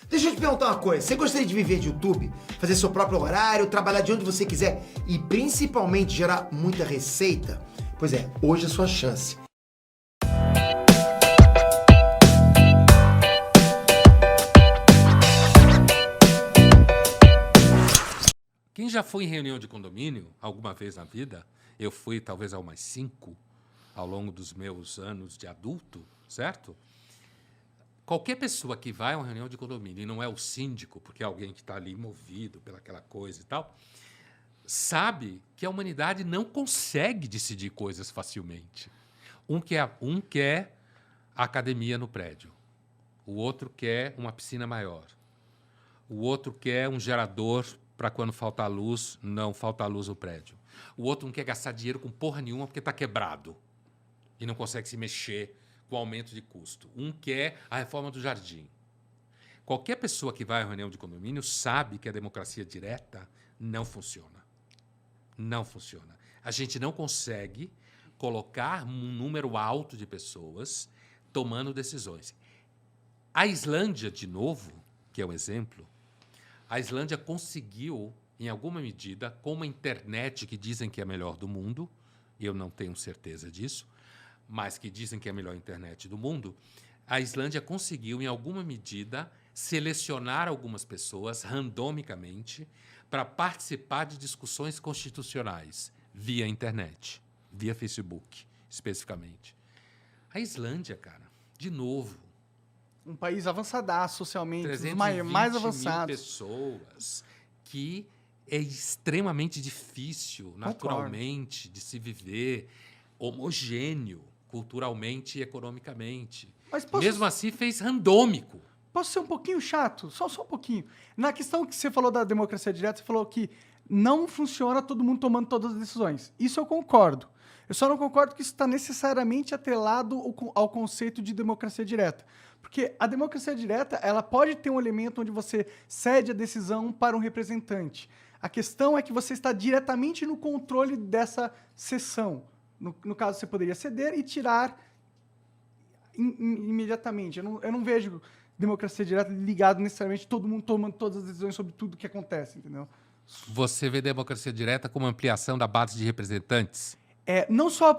Deixa eu te perguntar uma coisa. Você gostaria de viver de YouTube? Fazer seu próprio horário, trabalhar de onde você quiser e principalmente gerar muita receita? Pois é, hoje é a sua chance. Quem já foi em reunião de condomínio alguma vez na vida, eu fui talvez a umas 5 ao longo dos meus anos de adulto, certo? Qualquer pessoa que vai a uma reunião de condomínio e não é o síndico, porque é alguém que está ali movido pelaquela coisa e tal, sabe que a humanidade não consegue decidir coisas facilmente. Um quer a academia no prédio, o outro quer uma piscina maior, o outro quer um gerador para quando faltar luz, não faltar luz no prédio. O outro não quer gastar dinheiro com porra nenhuma porque está quebrado e não consegue se mexer com o aumento de custo. Um quer a reforma do jardim. Qualquer pessoa que vai à reunião de condomínio sabe que a democracia direta não funciona. Não funciona. A gente não consegue colocar um número alto de pessoas tomando decisões. A Islândia, de novo, que é um exemplo, a Islândia conseguiu, em alguma medida, com uma internet que dizem que é a melhor do mundo, eu não tenho certeza disso, mas que dizem que é a melhor internet do mundo, a Islândia conseguiu, em alguma medida, selecionar algumas pessoas randomicamente para participar de discussões constitucionais via internet, via Facebook, especificamente. A Islândia, cara, de novo, Um país avançadaço socialmente, os 320 mais mil avançados. pessoas que é extremamente difícil, naturalmente, de se viver, homogêneo, culturalmente e economicamente. Mas posso- Mesmo assim, fez randômico. Posso ser um pouquinho chato? Só um pouquinho. Na questão que você falou da democracia direta, você falou que não funciona todo mundo tomando todas as decisões. Isso eu concordo. Eu só não concordo que isso está necessariamente atrelado ao conceito de democracia direta. Porque a democracia direta, ela pode ter um elemento onde você cede a decisão para um representante. A questão é que você está diretamente no controle dessa sessão. No caso, você poderia ceder e tirar imediatamente. Eu não vejo democracia direta ligado necessariamente todo mundo tomando todas as decisões sobre tudo que acontece, entendeu? Você vê democracia direta como ampliação da base de representantes? Não só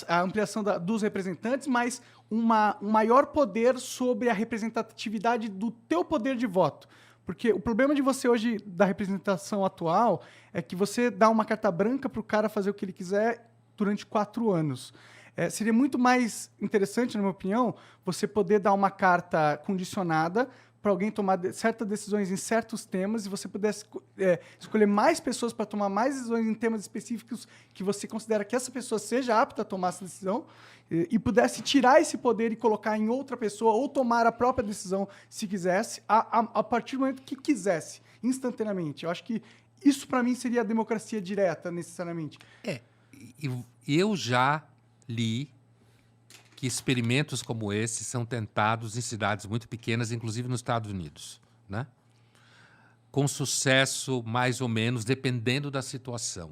a ampliação dos representantes, mas um maior poder sobre a representatividade do teu poder de voto. Porque o problema de você hoje, da representação atual, é que você dá uma carta branca para o cara fazer o que ele quiser durante 4 anos. Seria muito mais interessante, na minha opinião, você poder dar uma carta condicionada para alguém tomar certas decisões em certos temas e você pudesse escolher mais pessoas para tomar mais decisões em temas específicos que você considera que essa pessoa seja apta a tomar essa decisão e pudesse tirar esse poder e colocar em outra pessoa ou tomar a própria decisão, se quisesse, a partir do momento que quisesse, instantaneamente. Eu acho que isso, para mim, seria a democracia direta, necessariamente. Eu já li que experimentos como esse são tentados em cidades muito pequenas, inclusive nos Estados Unidos, né? Com sucesso, mais ou menos, dependendo da situação.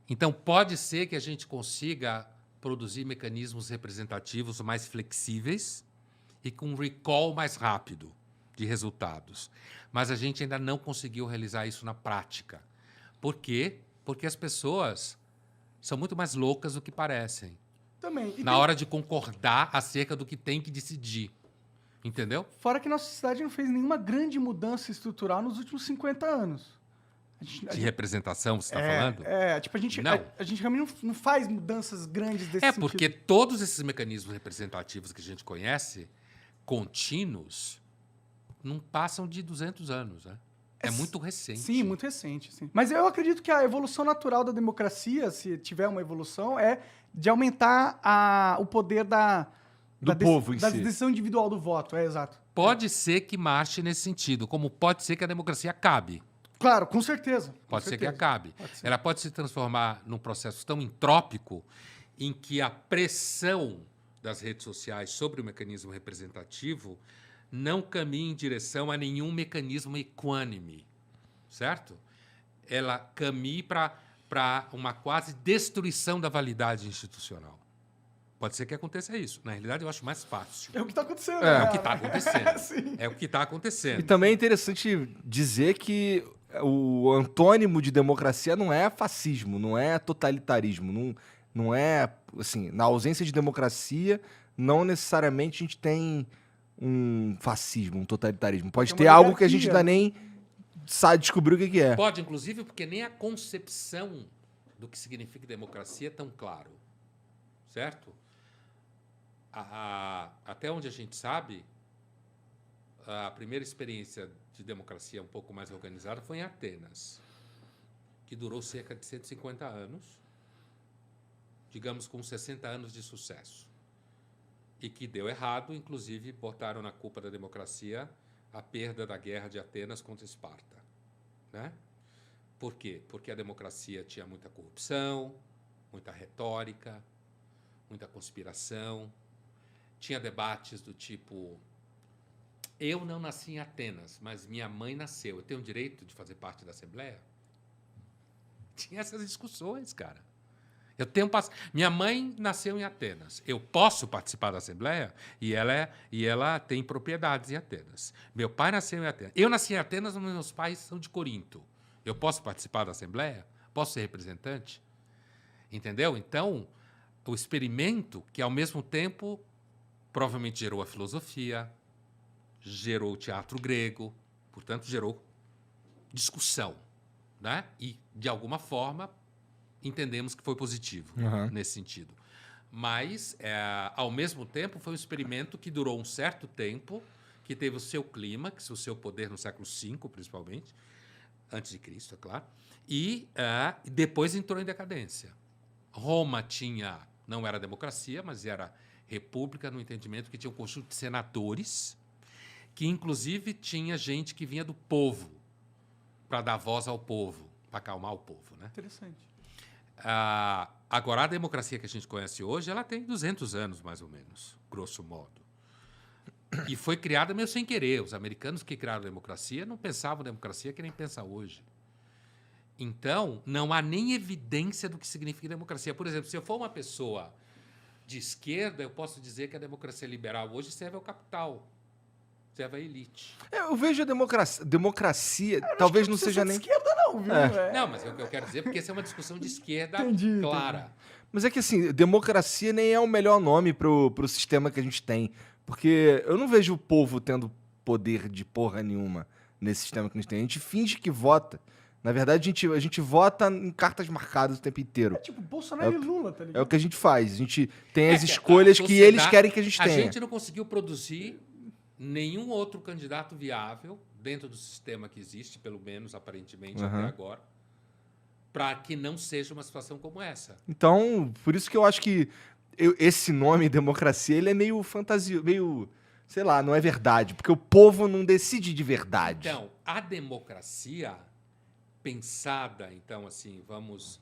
Então, pode ser que a gente consiga produzir mecanismos representativos mais flexíveis e com um recall mais rápido de resultados. Mas a gente ainda não conseguiu realizar isso na prática. Por quê? Porque as pessoas são muito mais loucas do que parecem. Também. Na hora de concordar acerca do que tem que decidir. Entendeu? Fora que nossa sociedade não fez nenhuma grande mudança estrutural nos últimos 50 anos. De representação, você está falando? Tipo, a gente realmente não faz mudanças grandes desse sentido. Porque todos esses mecanismos representativos que a gente conhece, contínuos, não passam de 200 anos, né? É muito recente. Sim, muito recente. Sim. Mas eu acredito que a evolução natural da democracia, se tiver uma evolução, é de aumentar o poder Do povo em da si. decisão individual do voto. Exato. Pode ser que marche nesse sentido, como pode ser que a democracia acabe. Claro, com certeza. Pode ser que acabe. Pode ser. Ela pode se transformar num processo tão entrópico em que a pressão das redes sociais sobre o mecanismo representativo não caminhe em direção a nenhum mecanismo equânime, certo? Ela caminhe para uma quase destruição da validade institucional. Pode ser que aconteça isso. Na realidade, eu acho mais fácil. É o que está acontecendo. É né? o que está acontecendo. Sim. É o que está acontecendo. E também é interessante dizer que o antônimo de democracia não é fascismo, não é totalitarismo, não é, assim, na ausência de democracia, não necessariamente a gente tem um fascismo, um totalitarismo. Pode Tem ter uma algo que a gente hierarquia. ainda nem sabe descobrir o que é. Pode, inclusive, porque nem a concepção do que significa democracia é tão claro. Certo? Até onde a gente sabe, a primeira experiência de democracia um pouco mais organizada foi em Atenas, que durou cerca de 150 anos, digamos com 60 anos de sucesso, e que deu errado, inclusive botaram na culpa da democracia a perda da guerra de Atenas contra Esparta. Né? Por quê? Porque a democracia tinha muita corrupção, muita retórica, muita conspiração, tinha debates do tipo: eu não nasci em Atenas, mas minha mãe nasceu, eu tenho o direito de fazer parte da Assembleia? Tinha essas discussões, cara. Minha mãe nasceu em Atenas, eu posso participar da Assembleia? E ela tem propriedades em Atenas. Meu pai nasceu em Atenas. Eu nasci em Atenas, mas meus pais são de Corinto. Eu posso participar da Assembleia? Posso ser representante? Entendeu? Então, o experimento, que ao mesmo tempo provavelmente gerou a filosofia, gerou o teatro grego, portanto, gerou discussão, né? E, de alguma forma, entendemos que foi positivo nesse sentido. Mas, ao mesmo tempo, foi um experimento que durou um certo tempo, que teve o seu clímax, o seu poder no século V, principalmente, antes de Cristo, é claro, e depois entrou em decadência. Roma não era democracia, mas era república, no entendimento que tinha um conjunto de senadores, que inclusive tinha gente que vinha do povo, para dar voz ao povo, para acalmar o povo. Né? Interessante. Agora, a democracia que a gente conhece hoje, ela tem 200 anos, mais ou menos, grosso modo. E foi criada meio sem querer. Os americanos que criaram a democracia não pensavam democracia que nem pensa hoje. Então, não há nem evidência do que significa democracia. Por exemplo, se eu for uma pessoa de esquerda, eu posso dizer que a democracia liberal hoje serve ao capital, serve à elite. Eu vejo a democracia talvez não seja nem... esquerda não, viu? Não, mas é o que eu quero dizer, porque essa é uma discussão de esquerda Entendi. clara. Mas é que, assim, democracia nem é o melhor nome pro sistema que a gente tem. Porque eu não vejo o povo tendo poder de porra nenhuma nesse sistema que a gente tem. A gente finge que vota. Na verdade, a gente vota em cartas marcadas o tempo inteiro. É tipo Bolsonaro e Lula, tá ligado? É o que a gente faz. A gente tem as que escolhas a que eles sociedade- querem que a gente A tenha. gente não conseguiu produzir nenhum outro candidato viável dentro do sistema que existe, pelo menos aparentemente até agora, para que não seja uma situação como essa. Então, por isso que eu acho que esse nome, democracia, ele é meio fantasia, meio, sei lá, não é verdade. Porque o povo não decide de verdade. Então, a democracia pensada, então, assim, vamos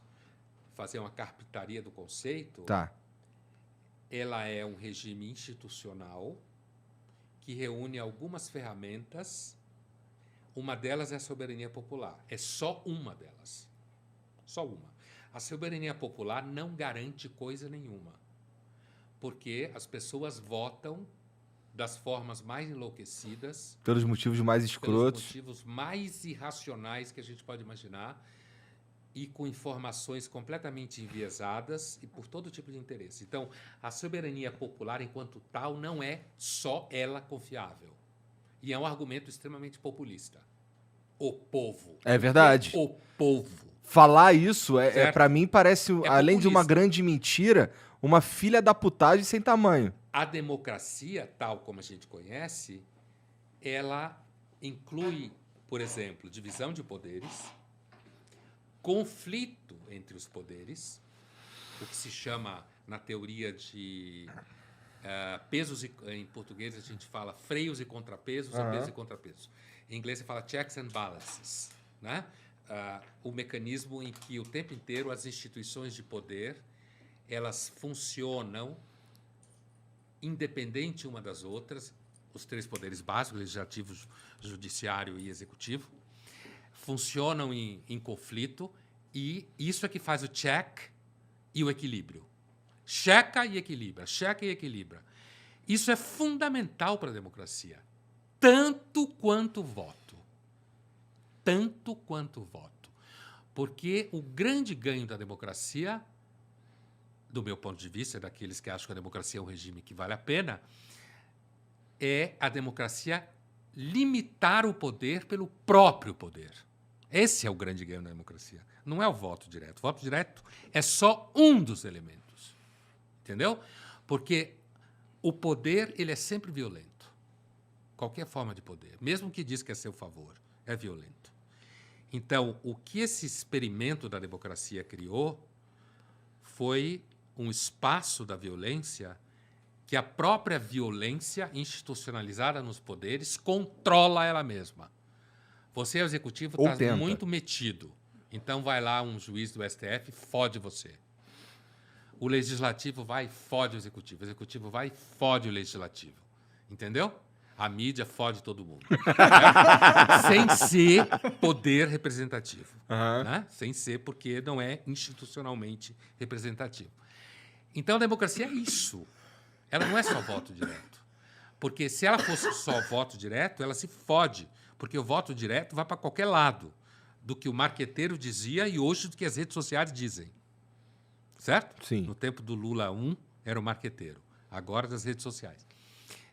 fazer uma carpintaria do conceito, Tá. ela é um regime institucional que reúne algumas ferramentas. Uma delas é a soberania popular. É só uma delas. Só uma. A soberania popular não garante coisa nenhuma, porque as pessoas votam das formas mais enlouquecidas, Pelos motivos mais pelos escrotos. motivos mais irracionais que a gente pode imaginar, e com informações completamente enviesadas e por todo tipo de interesse. Então, a soberania popular, enquanto tal, não é só ela confiável. E é um argumento extremamente populista. O povo. É verdade. O povo. Falar isso, Certo? para mim, parece, além de uma populista. grande mentira, uma filha da putagem sem tamanho. A democracia, tal como a gente conhece, ela inclui, por exemplo, divisão de poderes, conflito entre os poderes, o que se chama, na teoria de pesos, em português a gente fala freios e contrapesos, ou pesos e contrapesos. Em inglês se fala checks and balances, né? O mecanismo em que o tempo inteiro as instituições de poder elas funcionam independente uma das outras, os três poderes básicos, legislativo, judiciário e executivo, funcionam em conflito, e isso é que faz o check e o equilíbrio. checa e equilibra, checa e equilibra. Isso é fundamental para a democracia, tanto quanto o voto. Tanto quanto o voto. Porque o grande ganho da democracia, do meu ponto de vista, daqueles que acham que a democracia é um regime que vale a pena, é a democracia limitar o poder pelo próprio poder. Esse é o grande ganho da democracia. Não é o voto direto. O voto direto é só um dos elementos. Entendeu? Porque o poder, ele é sempre violento. Qualquer forma de poder, mesmo que diz que é seu favor, é violento. Então, o que esse experimento da democracia criou foi um espaço da violência que a própria violência institucionalizada nos poderes controla ela mesma. Você, executivo, está muito metido. Então, vai lá um juiz do STF, fode você. O legislativo vai e fode o executivo vai e fode o legislativo. Entendeu? A mídia fode todo mundo. Sem ser poder representativo. Né? Sem ser, porque não é institucionalmente representativo. Então, a democracia é isso. Ela não é só voto direto. Porque se ela fosse só voto direto, ela se fode. Porque o voto direto vai para qualquer lado do que o marqueteiro dizia e hoje do que as redes sociais dizem. Certo? Sim. No tempo do Lula 1, era o marqueteiro. Agora, das redes sociais.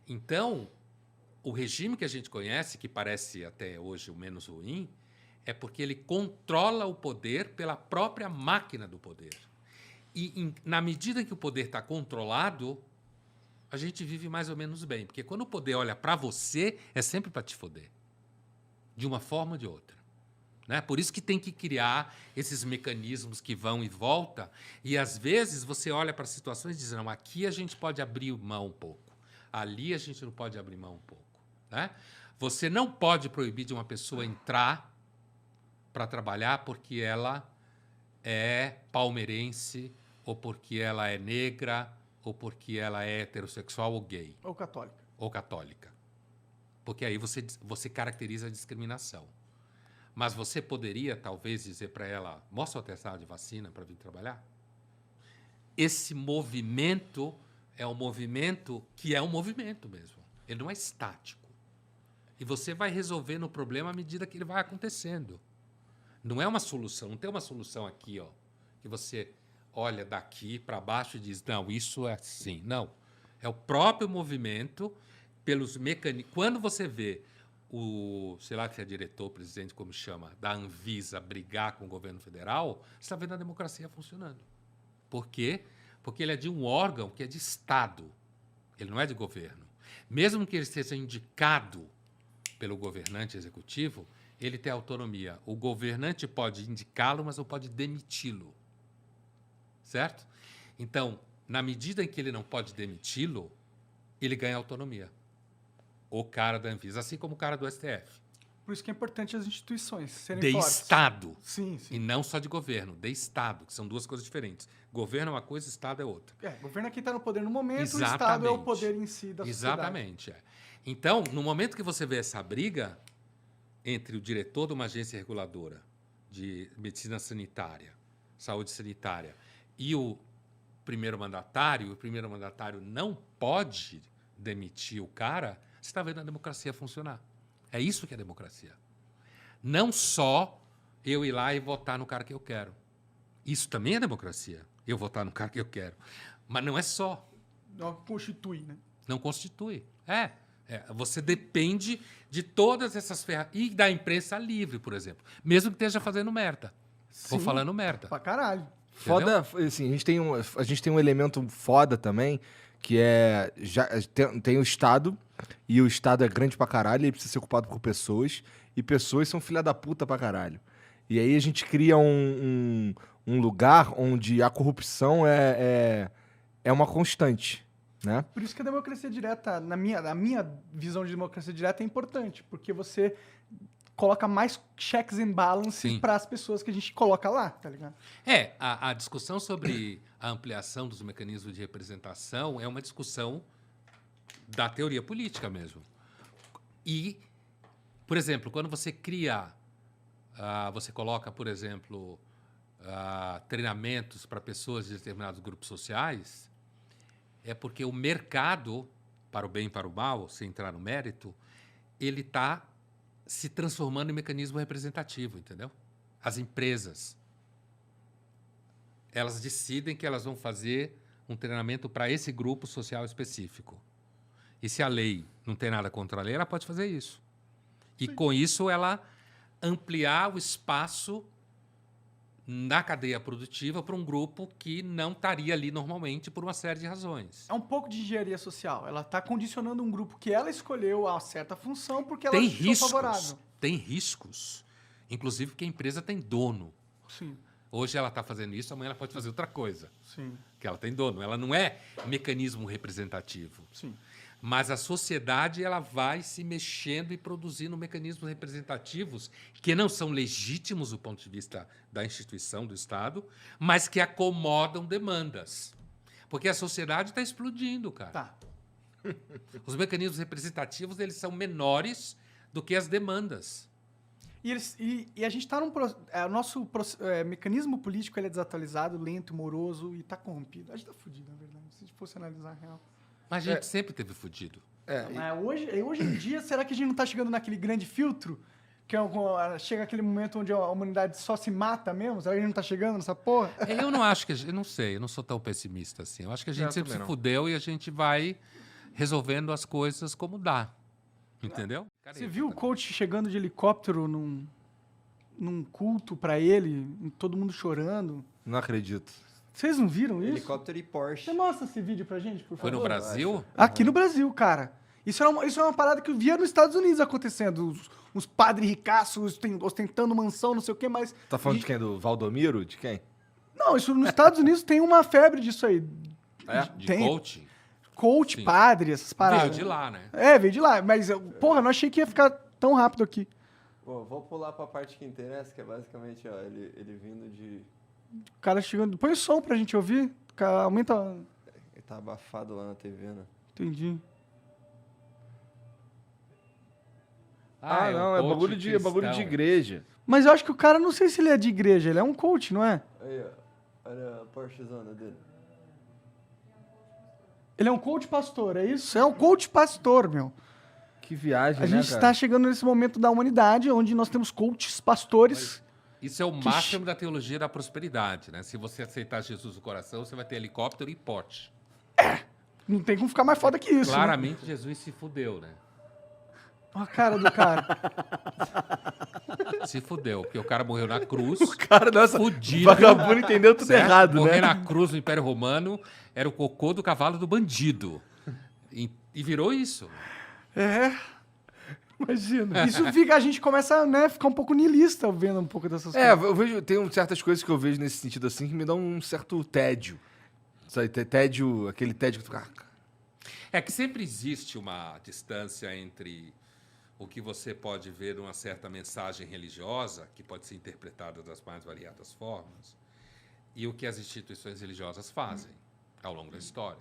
Então, o regime que a gente conhece, que parece até hoje o menos ruim, é porque ele controla o poder pela própria máquina do poder. E, na medida que o poder está controlado, a gente vive mais ou menos bem. Porque quando o poder olha para você, é sempre para te foder. De uma forma ou de outra. Né? Por isso que tem que criar esses mecanismos que vão e voltam. E, às vezes, você olha para situações e diz, não, aqui a gente pode abrir mão um pouco. Ali a gente não pode abrir mão um pouco. Né? Você não pode proibir de uma pessoa entrar para trabalhar porque ela é palmeirense, ou porque ela é negra, ou porque ela é heterossexual ou gay. Ou católica. Ou católica. Porque aí você caracteriza a discriminação. Mas você poderia, talvez, dizer para ela, mostra o atestado de vacina para vir trabalhar? Esse movimento é um movimento que é um movimento mesmo. Ele não é estático. E você vai resolvendo o problema à medida que ele vai acontecendo. Não é uma solução, não tem uma solução aqui, ó, que você olha daqui para baixo e diz, não, isso é assim. Não. É o próprio movimento pelos mecanismos. Quando você vê o, sei lá, que é diretor, presidente, como chama, da Anvisa brigar com o governo federal, você está vendo a democracia funcionando. Por quê? Porque ele é de um órgão que é de Estado. Ele não é de governo. Mesmo que ele seja indicado pelo governante executivo, ele tem autonomia. O governante pode indicá-lo, mas não pode demiti-lo. Certo? Então, na medida em que ele não pode demiti-lo, ele ganha autonomia. O cara da Anvisa, assim como o cara do STF. Por isso que é importante as instituições serem de fortes. Estado. Sim, sim. E não só de governo, de Estado, que são duas coisas diferentes. Governo é uma coisa, Estado é outra. Governo é quem está no poder no momento, Exatamente. o Estado é o poder em si da sociedade. Exatamente. É. Então, no momento que você vê essa briga entre o diretor de uma agência reguladora de medicina sanitária, saúde sanitária, e o primeiro mandatário não pode demitir o cara, você está vendo a democracia funcionar. É isso que é democracia. Não só eu ir lá e votar no cara que eu quero. Isso também é democracia, eu votar no cara que eu quero. Mas não é só. Não constitui, né? Não constitui. Você depende de todas essas ferramentas. E da imprensa livre, por exemplo. Mesmo que esteja fazendo merda. Ou falando merda. Pra caralho. Foda, assim, a gente tem um elemento foda também, que é... Tem o Estado, e o Estado é grande pra caralho, ele precisa ser ocupado por pessoas, e pessoas são filha da puta pra caralho. E aí a gente cria um lugar onde a corrupção é uma constante, né? Por isso que a democracia direta, na minha visão de democracia direta, é importante, porque você coloca mais checks and balances para as pessoas que a gente coloca lá, tá ligado? A discussão sobre a ampliação dos mecanismos de representação é uma discussão da teoria política mesmo. E, por exemplo, quando você cria, você coloca, por exemplo, treinamentos para pessoas de determinados grupos sociais, é porque o mercado, para o bem e para o mal, sem entrar no mérito, ele está se transformando em mecanismo representativo, entendeu? As empresas, elas decidem que elas vão fazer um treinamento para esse grupo social específico. E se a lei não tem nada contra a lei, ela pode fazer isso. E com isso ela ampliar o espaço na cadeia produtiva para um grupo que não estaria ali normalmente por uma série de razões. É um pouco de engenharia social. Ela está condicionando um grupo que ela escolheu a certa função porque ela Tem achou riscos, favorável. tem riscos. Inclusive porque a empresa tem dono. Sim, Hoje ela está fazendo isso, amanhã ela pode fazer outra coisa. sim, Que ela tem dono. Ela não é mecanismo representativo. sim. Mas a sociedade ela vai se mexendo e produzindo mecanismos representativos que não são legítimos do ponto de vista da instituição, do Estado, mas que acomodam demandas. Porque a sociedade está explodindo, cara. Tá. Os mecanismos representativos eles são menores do que as demandas. E a gente está num... o nosso mecanismo político ele é desatualizado, lento, moroso e está corrompido. A gente está fudido, na verdade, se a gente fosse analisar a real. Mas a gente sempre teve fudido. Mas hoje em dia, será que a gente não está chegando naquele grande filtro? Que chega aquele momento onde a humanidade só se mata mesmo? Será que a gente não está chegando nessa porra? Eu não acho que... Eu não sei, eu não sou tão pessimista assim. Eu acho que a gente sempre se fudeu e a gente vai resolvendo as coisas como dá. Entendeu? Você viu o coach chegando de helicóptero num culto pra ele, todo mundo chorando? Não acredito. Vocês não viram isso? Helicóptero e Porsche. Você mostra esse vídeo pra gente, por favor? Foi no Brasil? Aqui no Brasil, cara. Isso é uma parada que eu via nos Estados Unidos acontecendo. Os padres ricaços ostentando mansão, não sei o quê, mas... Tá falando de quem? Do Valdomiro? De quem? Não, isso nos Estados Unidos tem uma febre disso aí. De Tem coaching? coach, Sim. padre, essas paradas. Veio de lá, né? Veio de lá. Mas, porra, não achei que ia ficar tão rápido aqui. Pô, vou pular pra parte que interessa, que é basicamente, ó, ele vindo de... O cara chegando... Põe o som pra gente ouvir. Aumenta... Ele tá abafado lá na TV, né? Entendi. Não, é um bagulho coach bagulho de cristão. igreja. Mas eu acho que o cara, não sei se ele é de igreja, ele é um coach, não é? Aí, ó. Olha a Porschezona dele. Ele é um coach pastor, é isso? É um coach pastor, meu. Que viagem, A né, gente cara? está chegando nesse momento da humanidade, onde nós temos coaches pastores. Isso é o máximo da teologia da prosperidade, né? Se você aceitar Jesus no coração, você vai ter helicóptero e Porsche. Não tem como ficar mais foda que isso. Né? Claramente, Jesus se fudeu, né? Olha a cara do cara. Se fudeu, porque o cara morreu na cruz, Cara, nossa, fudido. vagabundo entendeu tudo certo? errado, Morrer né? na cruz no Império Romano era o cocô do cavalo do bandido. E virou isso. Imagina. Isso fica, a gente começa a ficar um pouco niilista vendo um pouco dessas coisas. Eu vejo, tem certas coisas que eu vejo nesse sentido assim que me dão um certo tédio. Sabe, tédio, aquele tédio que tu fica... É que sempre existe uma distância entre o que você pode ver numa certa mensagem religiosa, que pode ser interpretada das mais variadas formas, e o que as instituições religiosas fazem ao longo da história.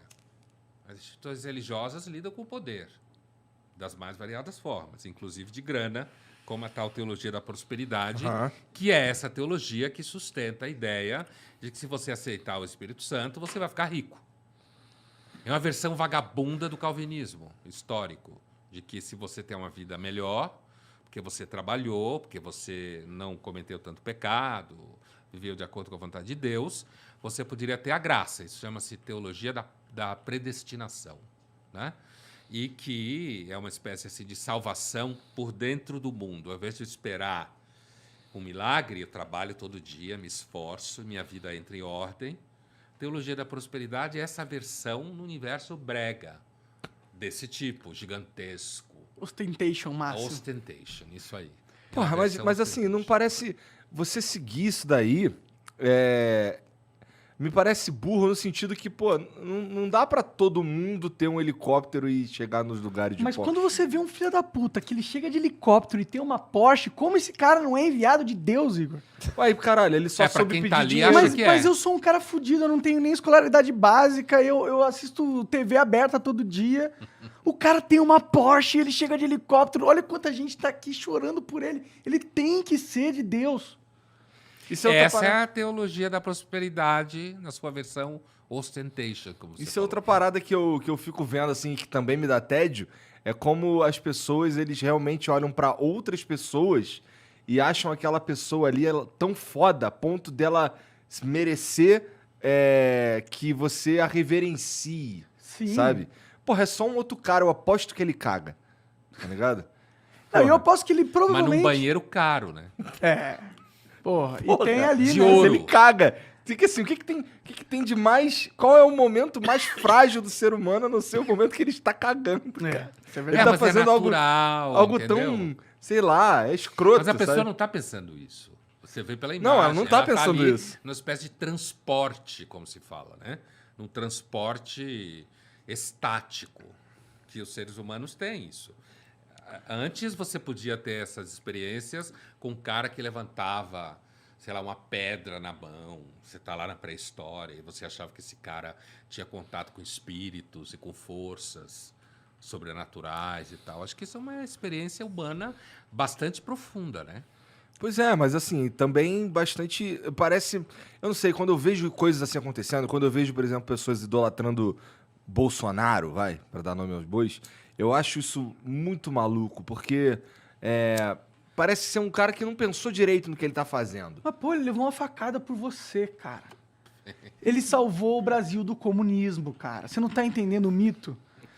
As instituições religiosas lidam com o poder das mais variadas formas, inclusive de grana, como a tal teologia da prosperidade, que é essa teologia que sustenta a ideia de que se você aceitar o Espírito Santo, você vai ficar rico. É uma versão vagabunda do calvinismo histórico, de que se você tem uma vida melhor, porque você trabalhou, porque você não cometeu tanto pecado, viveu de acordo com a vontade de Deus, você poderia ter a graça. Isso chama-se teologia da predestinação, né? E que é uma espécie assim, de salvação por dentro do mundo. Ao invés de esperar um milagre, eu trabalho todo dia, me esforço, minha vida entra em ordem. Teologia da prosperidade é essa versão no universo brega, desse tipo, gigantesco. Ostentation máximo. Ostentation, isso aí. É Porra, uma mas versão assim, não ostentation. parece... Você seguir isso daí... Me parece burro no sentido que, pô, não dá pra todo mundo ter um helicóptero e chegar nos lugares de Mas Porsche. quando você vê um filho da puta que ele chega de helicóptero e tem uma Porsche, como esse cara não é enviado de Deus, Igor? Aí, caralho, ele só É, pra soube quem pedir tá ali, dinheiro. acha Mas, que é. mas eu sou um cara fudido, eu não tenho nem escolaridade básica, eu assisto TV aberta todo dia. O cara tem uma Porsche, ele chega de helicóptero, olha quanta gente tá aqui chorando por ele. Ele tem que ser de Deus. Isso é outra Essa é parada. a teologia da prosperidade na sua versão ostentation, como você Isso é falou. outra parada que eu fico vendo, assim, que também me dá tédio, é como as pessoas, eles realmente olham pra outras pessoas e acham aquela pessoa ali tão foda, a ponto dela merecer que você a reverencie, Sim. sabe? Porra, é só um outro cara, eu aposto que ele caga, tá ligado? Não, eu aposto que ele Mas provavelmente... num banheiro caro, né? É. Porra, e Porra, tem ali, de né? ouro. Mas ele caga. Fica assim, o que tem de mais... Qual é o momento mais frágil do ser humano a não ser o momento que ele está cagando, cara? Isso é Ele verdade. tá mas fazendo é algo- natural, Algo entendeu? tão, sei lá, é escroto, Mas a pessoa sabe? não está pensando isso. Você vê pela Não, imagem. ela não tá pensando ali isso. numa espécie de transporte, como se fala, né? Num transporte estático, que os seres humanos têm isso. Antes você podia ter essas experiências com um cara que levantava, sei lá, uma pedra na mão. Você está lá na pré-história e você achava que esse cara tinha contato com espíritos e com forças sobrenaturais e tal. Acho que isso é uma experiência humana bastante profunda, né? Pois é, mas assim, também bastante. Parece. Eu não sei, quando eu vejo coisas assim acontecendo, quando eu vejo, por exemplo, pessoas idolatrando Bolsonaro, vai, pra dar nome aos bois, eu acho isso muito maluco, porque parece ser um cara que não pensou direito no que ele tá fazendo. Mas, pô, ele levou uma facada por você, cara. Ele salvou o Brasil do comunismo, cara. Você não tá entendendo o mito?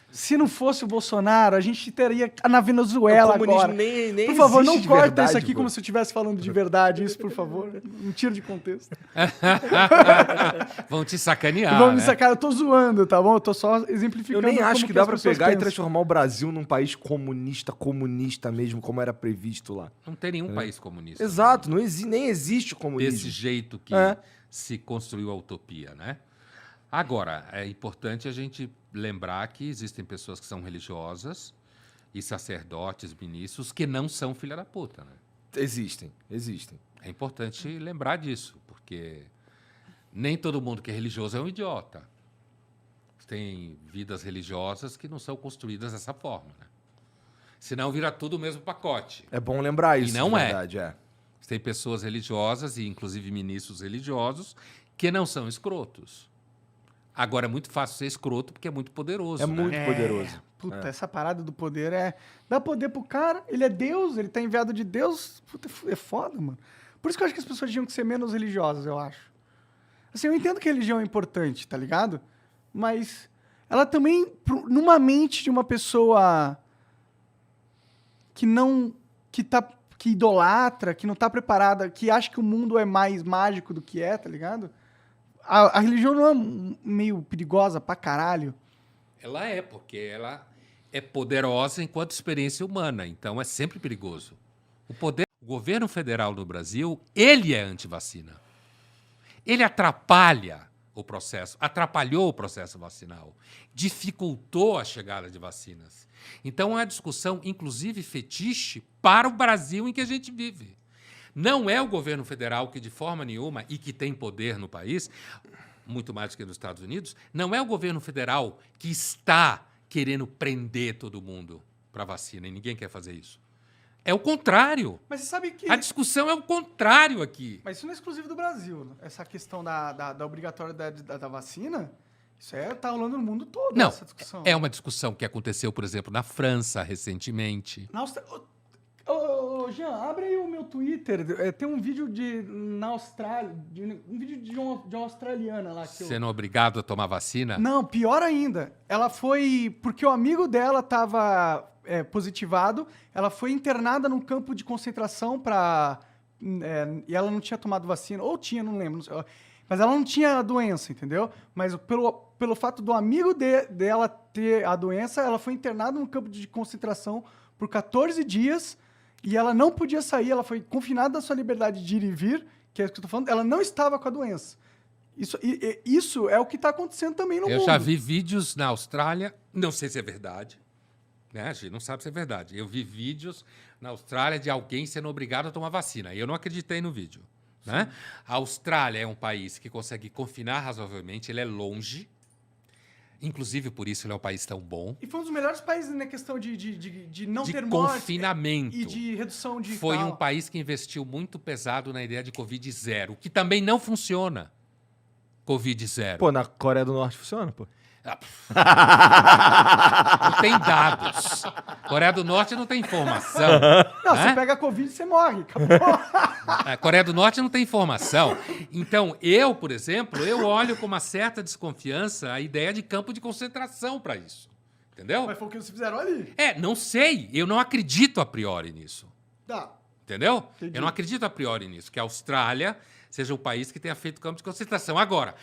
Se não fosse o Bolsonaro, a gente teria na Venezuela O comunismo agora. nem Por favor, existe não de corta verdade, isso aqui pô. como se eu estivesse falando de verdade. Isso, por favor. Um tiro de contexto. Vão te sacanear, Vamos me né? sacar, eu tô zoando, tá bom? Eu tô só Eu exemplificando. nem acho como que as dá pra pessoas pegar e pensam. transformar o Brasil num país comunista mesmo, como era previsto lá. Não tem nenhum país comunista. Exato, não nem existe o comunismo. Desse jeito que É. se construiu a utopia, né? Agora, é importante a gente lembrar que existem pessoas que são religiosas e sacerdotes, ministros, que não são filha da puta, né? Existem. É importante lembrar disso, porque nem todo mundo que é religioso é um idiota. Tem vidas religiosas que não são construídas dessa forma, né? Senão vira tudo o mesmo pacote. É bom lembrar isso, não de é. verdade, Tem pessoas religiosas, e inclusive ministros religiosos, que não são escrotos. Agora, é muito fácil ser escroto porque é muito poderoso. É né? muito poderoso. Puta, essa parada do poder dá poder pro cara, ele é Deus, ele tá enviado de Deus. Puta, é foda, mano. Por isso que eu acho que as pessoas tinham que ser menos religiosas, eu acho. Assim, eu entendo que a religião é importante, tá ligado? Mas ela também, numa mente de uma pessoa que idolatra, que não tá preparada, que acha que o mundo é mais mágico do que tá ligado? A religião não é meio perigosa pra caralho? Ela é, porque ela é poderosa enquanto experiência humana. Então, é sempre perigoso. O governo federal no Brasil, ele é antivacina. Ele atrapalha o processo, atrapalhou o processo vacinal, dificultou a chegada de vacinas. Então, é uma discussão, inclusive, fetiche para o Brasil em que a gente vive. Não é o governo federal que, de forma nenhuma, e que tem poder no país, muito mais do que nos Estados Unidos, não é o governo federal que está querendo prender todo mundo para vacina, e ninguém quer fazer isso. É o contrário. Mas você sabe que... A discussão é o contrário aqui. Mas isso não é exclusivo do Brasil, né? Essa questão da obrigatoriedade da vacina, isso tá rolando no mundo todo, Não, essa discussão. é uma discussão que aconteceu, por exemplo, na França recentemente. Na Austrália... Ô, Jean, abre aí o meu Twitter. Tem um vídeo na Austrália, um vídeo de uma australiana lá. Sendo obrigado a tomar vacina? Não, pior ainda. Ela foi... Porque o amigo dela estava positivado, ela foi internada num campo de concentração e ela não tinha tomado vacina. Ou tinha, não lembro. Não sei, mas ela não tinha a doença, entendeu? Mas pelo fato do amigo dela ter a doença, ela foi internada num campo de concentração por 14 dias e ela não podia sair, ela foi confinada na sua liberdade de ir e vir, que é o que eu tô falando, ela não estava com a doença. Isso é o que está acontecendo também no mundo. Eu já vi vídeos na Austrália, não sei se é verdade, né? A gente não sabe se é verdade. Eu vi vídeos na Austrália de alguém sendo obrigado a tomar vacina, e eu não acreditei no vídeo. Né? A Austrália é um país que consegue confinar razoavelmente, ele é longe, Inclusive, por isso ele é um país tão bom. E foi um dos melhores países na questão de não De ter morte confinamento. e de redução de Foi tal. um país que investiu muito pesado na ideia de Covid zero, que também não funciona. Covid zero. Pô, na Coreia do Norte funciona, pô. Não tem dados. Coreia do Norte não tem informação. Não, né? você pega a Covid e você morre. Acabou. A Coreia do Norte não tem informação. Então, eu, por exemplo, eu olho com uma certa desconfiança a ideia de campo de concentração para isso. Entendeu? Mas foi o que vocês fizeram ali. Não sei. Eu não acredito a priori nisso. Tá. Entendeu? Entendi. Eu não acredito a priori nisso, que a Austrália seja o país que tenha feito campo de concentração. Agora,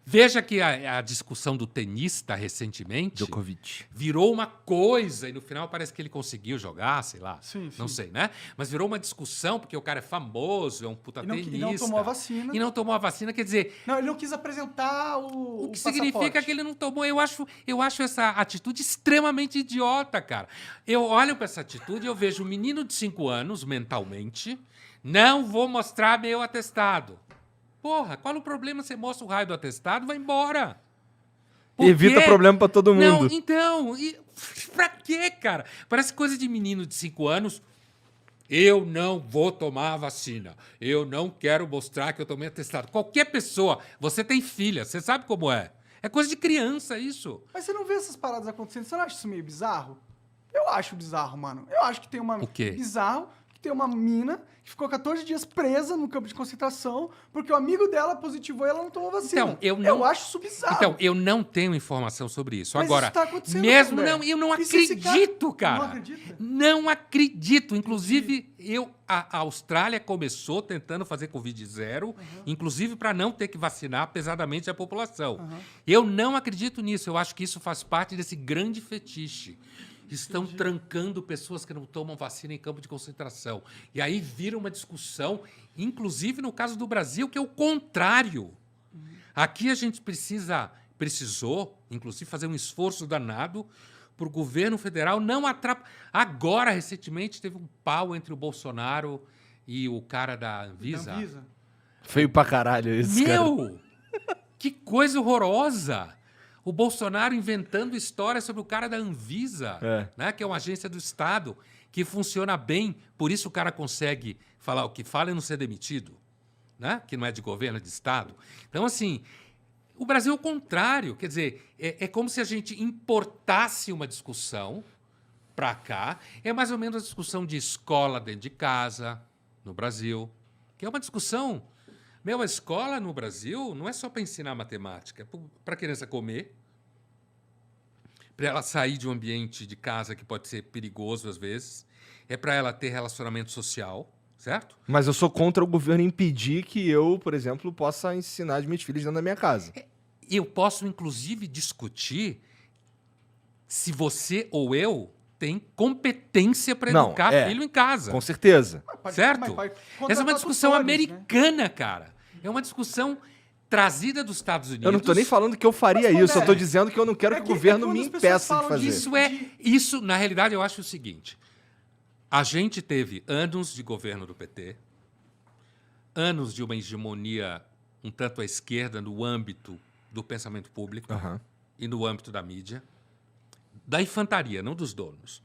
veja que a discussão do tenista recentemente Djokovic. virou uma coisa, e no final parece que ele conseguiu jogar, sei lá. Sim, Não sim. sei, né? Mas virou uma discussão, porque o cara é famoso, é um puta E não tenista. tomou a vacina. E não tomou a vacina, quer dizer, Não, ele não quis apresentar o o que significa passaporte. que ele não tomou. Eu acho essa atitude extremamente idiota, cara. Eu olho para essa atitude e eu vejo um menino de 5 anos, mentalmente, não vou mostrar meu atestado. Porra, qual o problema? Você mostra o raio do atestado, vai embora. Por Evita quê? problema pra todo mundo. Não, então, pra quê, cara? Parece coisa de menino de 5 anos. Eu não vou tomar a vacina. Eu não quero mostrar que eu tomei atestado. Qualquer pessoa, você tem filha, você sabe como é. É coisa de criança isso. Mas você não vê essas paradas acontecendo? Você não acha isso meio bizarro? Eu acho bizarro, mano. Eu acho que tem uma... O quê? Bizarro que tem uma mina que ficou 14 dias presa no campo de concentração porque o amigo dela positivou e ela não tomou vacina. Então, Eu acho isso bizarro. Então, eu não tenho informação sobre isso. Mas Agora, isso tá acontecendo, mesmo André. não, eu não E se esse acredito, cara. Não acredita? Não acredito. Inclusive, a Austrália começou tentando fazer Covid zero, inclusive para não ter que vacinar pesadamente a população. Eu não acredito nisso. Eu acho que isso faz parte desse grande fetiche. Estão trancando pessoas que não tomam vacina em campo de concentração. E aí vira uma discussão, inclusive no caso do Brasil, que é o contrário. Aqui a gente precisou, inclusive, fazer um esforço danado para o governo federal não atrapalhar. Agora, recentemente, teve um pau entre o Bolsonaro e o cara da Anvisa. Anvisa. Feio pra caralho isso, cara. Meu! Que coisa horrorosa! O Bolsonaro inventando histórias sobre o cara da Anvisa, né, que é uma agência do Estado, que funciona bem, por isso o cara consegue falar o que fala e não ser demitido, né, que não é de governo, é de Estado. Então, assim, o Brasil é o contrário. Quer dizer, é como se a gente importasse uma discussão para cá. É mais ou menos a discussão de escola dentro de casa, no Brasil, que é uma discussão... a escola no Brasil não é só para ensinar matemática, é para a criança comer, para ela sair de um ambiente de casa que pode ser perigoso às vezes, é para ela ter relacionamento social, certo? Mas eu sou contra o governo impedir que eu, por exemplo, possa ensinar as minhas filhas dentro da minha casa. Eu posso, inclusive, discutir se você ou eu tem competência para Não, educar filho em casa. Com certeza. Certo? Mas Essa é uma discussão tutores, né? americana, cara. É uma discussão trazida dos Estados Unidos. Eu não tô nem falando que eu faria Mas, isso, eu tô André, dizendo que eu não quero é que o que- governo é que me quando as pessoas impeça de falam fazer. Isso, na realidade, eu acho o seguinte. A gente teve anos de governo do PT, anos de uma hegemonia um tanto à esquerda no âmbito do pensamento público Aham. e no âmbito da mídia, da infantaria, não dos donos.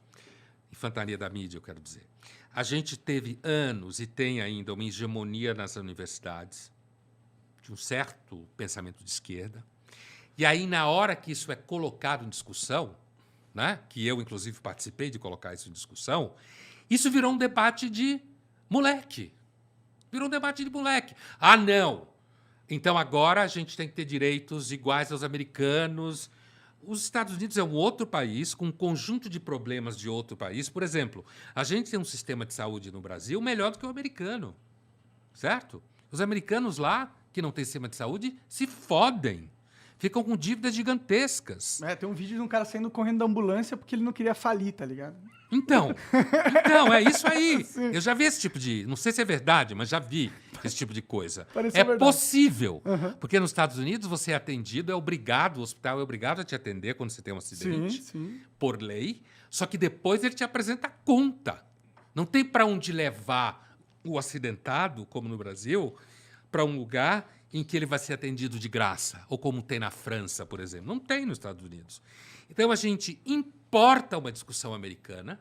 Infantaria da mídia, eu quero dizer. A gente teve anos e tem ainda uma hegemonia nas universidades de um certo pensamento de esquerda. E aí, na hora que isso é colocado em discussão, né, que eu, inclusive, participei de colocar isso em discussão, isso virou um debate de moleque. Virou um debate de moleque. Ah, não! Então, agora a gente tem que ter direitos iguais aos americanos. Os Estados Unidos é um outro país com um conjunto de problemas de outro país. Por exemplo, a gente tem um sistema de saúde no Brasil melhor do que o americano, certo? Os americanos lá, que não têm sistema de saúde, se fodem. Ficam com dívidas gigantescas. Tem um vídeo de um cara saindo correndo da ambulância porque ele não queria falir, tá ligado? Então, é isso aí. Eu já vi esse tipo de... Não sei se é verdade, mas já vi esse tipo de coisa. Pareceu É verdade. possível. Porque nos Estados Unidos você é atendido, o hospital é obrigado a te atender quando você tem um acidente, Sim. por lei, só que depois ele te apresenta a conta. Não tem para onde levar o acidentado, como no Brasil, para um lugar em que ele vai ser atendido de graça, ou como tem na França, por exemplo. Não tem nos Estados Unidos. Então, a gente importa uma discussão americana,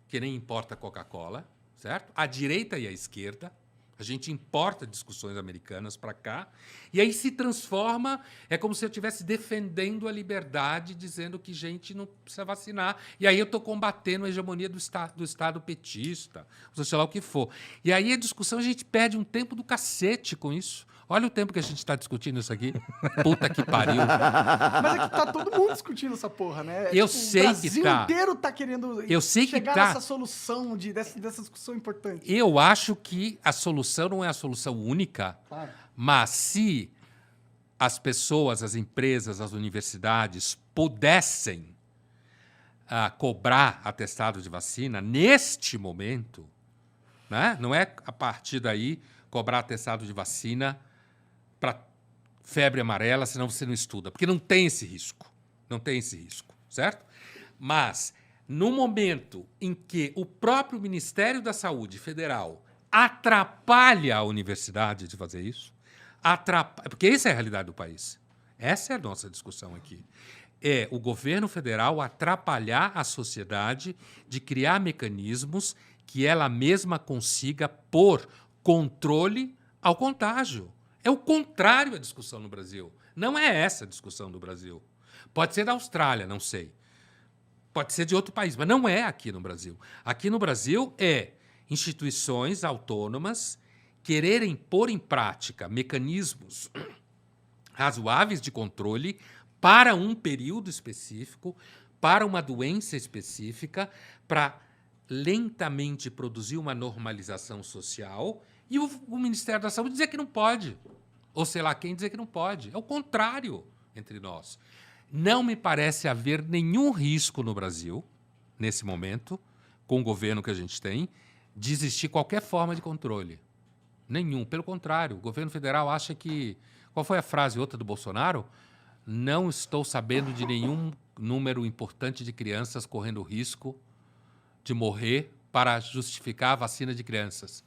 que nem importa a Coca-Cola, certo? A direita e a esquerda. A gente importa discussões americanas para cá, e aí se transforma, é como se eu estivesse defendendo a liberdade, dizendo que gente não precisa vacinar. E aí eu estou combatendo a hegemonia do Estado petista, seja lá o que for. E aí a discussão, a gente perde um tempo do cacete com isso. Olha o tempo que a gente está discutindo isso aqui. Puta que pariu. Mas é que tá todo mundo discutindo essa porra, né? Eu sei que tá. O Brasil inteiro tá querendo chegar nessa solução, dessa discussão importante. Eu acho que a solução não é a solução única, Claro. mas se as pessoas, as empresas, as universidades pudessem cobrar atestado de vacina neste momento, né? Não é a partir daí cobrar atestado de vacina para febre amarela, senão você não estuda, porque não tem esse risco. Não tem esse risco, certo? Mas, no momento em que o próprio Ministério da Saúde Federal atrapalha a universidade de fazer isso, porque essa é a realidade do país. Essa é a nossa discussão aqui. É o governo federal atrapalhar a sociedade de criar mecanismos que ela mesma consiga pôr controle ao contágio. É o contrário à discussão no Brasil. Não é essa a discussão do Brasil. Pode ser da Austrália, não sei. Pode ser de outro país, mas não é aqui no Brasil. Aqui no Brasil é instituições autônomas quererem pôr em prática mecanismos razoáveis de controle para um período específico, para uma doença específica, para lentamente produzir uma normalização social, e o Ministério da Saúde dizer que não pode. Ou sei lá quem dizer que não pode. É o contrário entre nós. Não me parece haver nenhum risco no Brasil, nesse momento, com o governo que a gente tem, de existir qualquer forma de controle. Nenhum. Pelo contrário, o governo federal acha que... Qual foi a frase outra do Bolsonaro? Não estou sabendo de nenhum número importante de crianças correndo risco de morrer para justificar a vacina de crianças.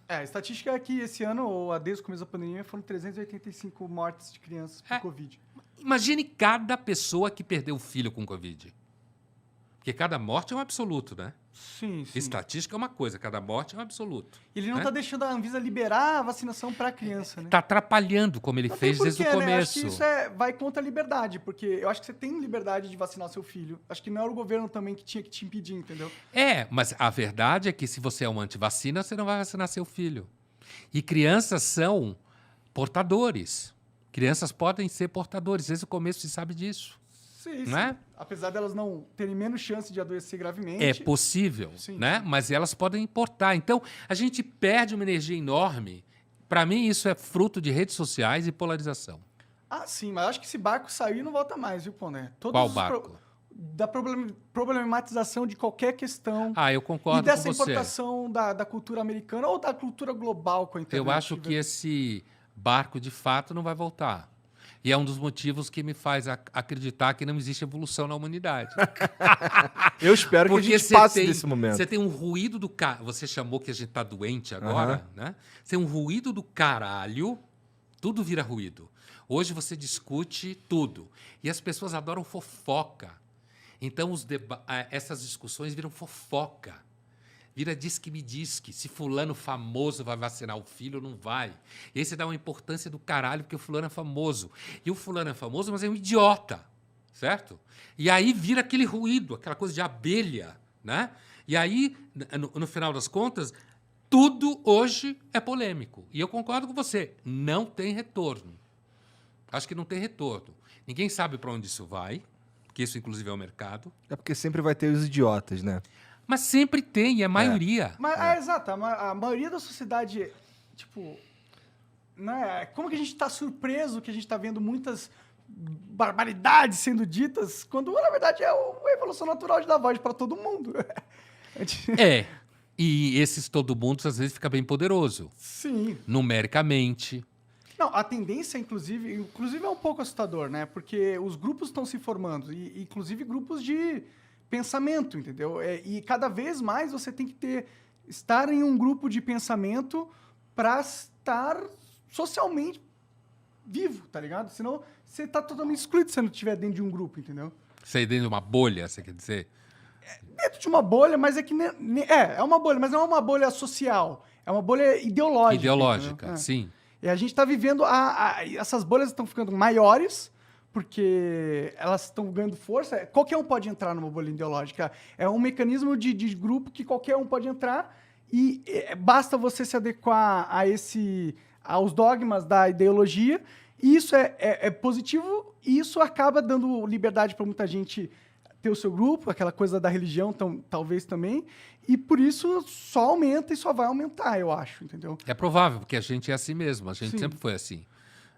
A estatística é que esse ano, ou desde o começo da pandemia, foram 385 mortes de crianças por Covid. Imagine cada pessoa que perdeu o filho com Covid. Porque cada morte é um absoluto, né? Sim. Estatística é uma coisa, cada morte é um absoluto. Ele não está deixando a Anvisa liberar a vacinação para a criança, né? Está atrapalhando, como ele fez desde o começo. Né? Acho que isso vai contra a liberdade, porque eu acho que você tem liberdade de vacinar seu filho. Acho que não era o governo também que tinha que te impedir, entendeu? Mas a verdade é que se você é um antivacina, você não vai vacinar seu filho. E crianças são portadores. Crianças podem ser portadores. Desde o começo se sabe disso. Sim. Não é? Apesar delas não terem menos chance de adoecer gravemente. É possível, né? Mas elas podem importar. Então, a gente perde uma energia enorme. Para mim, isso é fruto de redes sociais e polarização. Sim, mas acho que esse barco saiu e não volta mais, viu, Pondé? Qual barco? Da problematização de qualquer questão. Eu concordo com você. E dessa importação da cultura americana ou da cultura global com a internet. Eu acho que esse barco, de fato, não vai voltar. E é um dos motivos que me faz acreditar que não existe evolução na humanidade. Eu espero que a gente passe desse momento. Você tem um ruído do caralho. Você chamou que a gente tá doente agora, né? Você tem um ruído do caralho. Tudo vira ruído. Hoje você discute tudo. E as pessoas adoram fofoca. Então essas discussões viram fofoca. Vira diz-que-me-diz-que. Se fulano famoso vai vacinar o filho, não vai. E aí você dá uma importância do caralho, porque o fulano é famoso. E o fulano é famoso, mas é um idiota, certo? E aí vira aquele ruído, aquela coisa de abelha, né? E aí, no final das contas, tudo hoje é polêmico. E eu concordo com você, não tem retorno. Acho que não tem retorno. Ninguém sabe para onde isso vai, porque isso, inclusive, é o mercado. É porque sempre vai ter os idiotas, né? Mas sempre tem, é a maioria. Exato. A maioria da sociedade, tipo... Né? Como que a gente está surpreso que a gente está vendo muitas barbaridades sendo ditas, quando, na verdade, é a evolução natural de dar voz para todo mundo. E esses todo mundo, às vezes, fica bem poderoso. Sim. Numericamente. Não, a tendência, inclusive é um pouco assustador, né? Porque os grupos estão se formando, e inclusive grupos de pensamento, entendeu? E cada vez mais você tem que estar em um grupo de pensamento para estar socialmente vivo, tá ligado? Senão você tá totalmente excluído se você não estiver dentro de um grupo, entendeu? Você é dentro de uma bolha, você quer dizer? Dentro de uma bolha, mas é que... É uma bolha, mas não é uma bolha social. É uma bolha ideológica. Ideológica, entendeu? É. sim. E a gente tá vivendo... essas bolhas estão ficando maiores porque elas estão ganhando força. Qualquer um pode entrar numa bolha ideológica. É um mecanismo de grupo que qualquer um pode entrar e basta você se adequar aos dogmas da ideologia. E isso é positivo e isso acaba dando liberdade para muita gente ter o seu grupo, aquela coisa da religião, talvez também. E por isso só aumenta e só vai aumentar, eu acho, entendeu? É provável, porque a gente é assim mesmo. A gente Sim. sempre foi assim.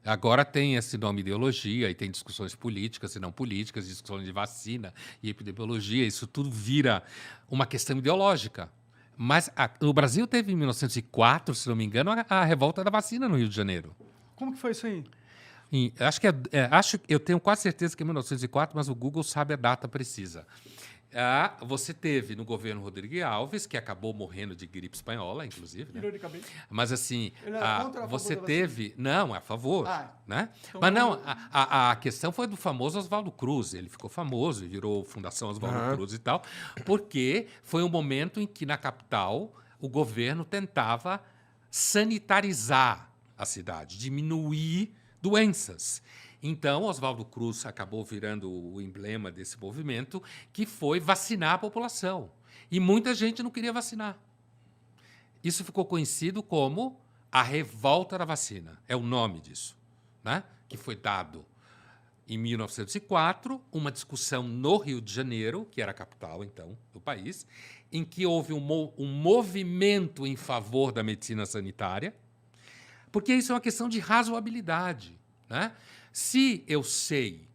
Agora tem esse nome ideologia e tem discussões políticas e não políticas, discussões de vacina e epidemiologia. Isso tudo vira uma questão ideológica. Mas no Brasil teve, em 1904, se não me engano, a revolta da vacina no Rio de Janeiro. Como que foi isso aí? Eu tenho quase certeza que é 1904, mas o Google sabe a data precisa. Você teve no governo Rodrigues Alves, que acabou morrendo de gripe espanhola, inclusive. Né? Virou de cabeça. Mas assim, Ele era contra ou a você favor da teve... Não, é a favor. Né? Então Mas não, a questão foi do famoso Oswaldo Cruz. Ele ficou famoso e virou Fundação Oswaldo Cruz e tal, porque foi um momento em que, na capital, o governo tentava sanitarizar a cidade, diminuir doenças. Então, Oswaldo Cruz acabou virando o emblema desse movimento, que foi vacinar a população. E muita gente não queria vacinar. Isso ficou conhecido como a revolta da vacina. É o nome disso, né? Que foi dado em 1904, uma discussão no Rio de Janeiro, que era a capital, então, do país, em que houve um movimento em favor da medicina sanitária, porque isso é uma questão de razoabilidade, né? Se eu sei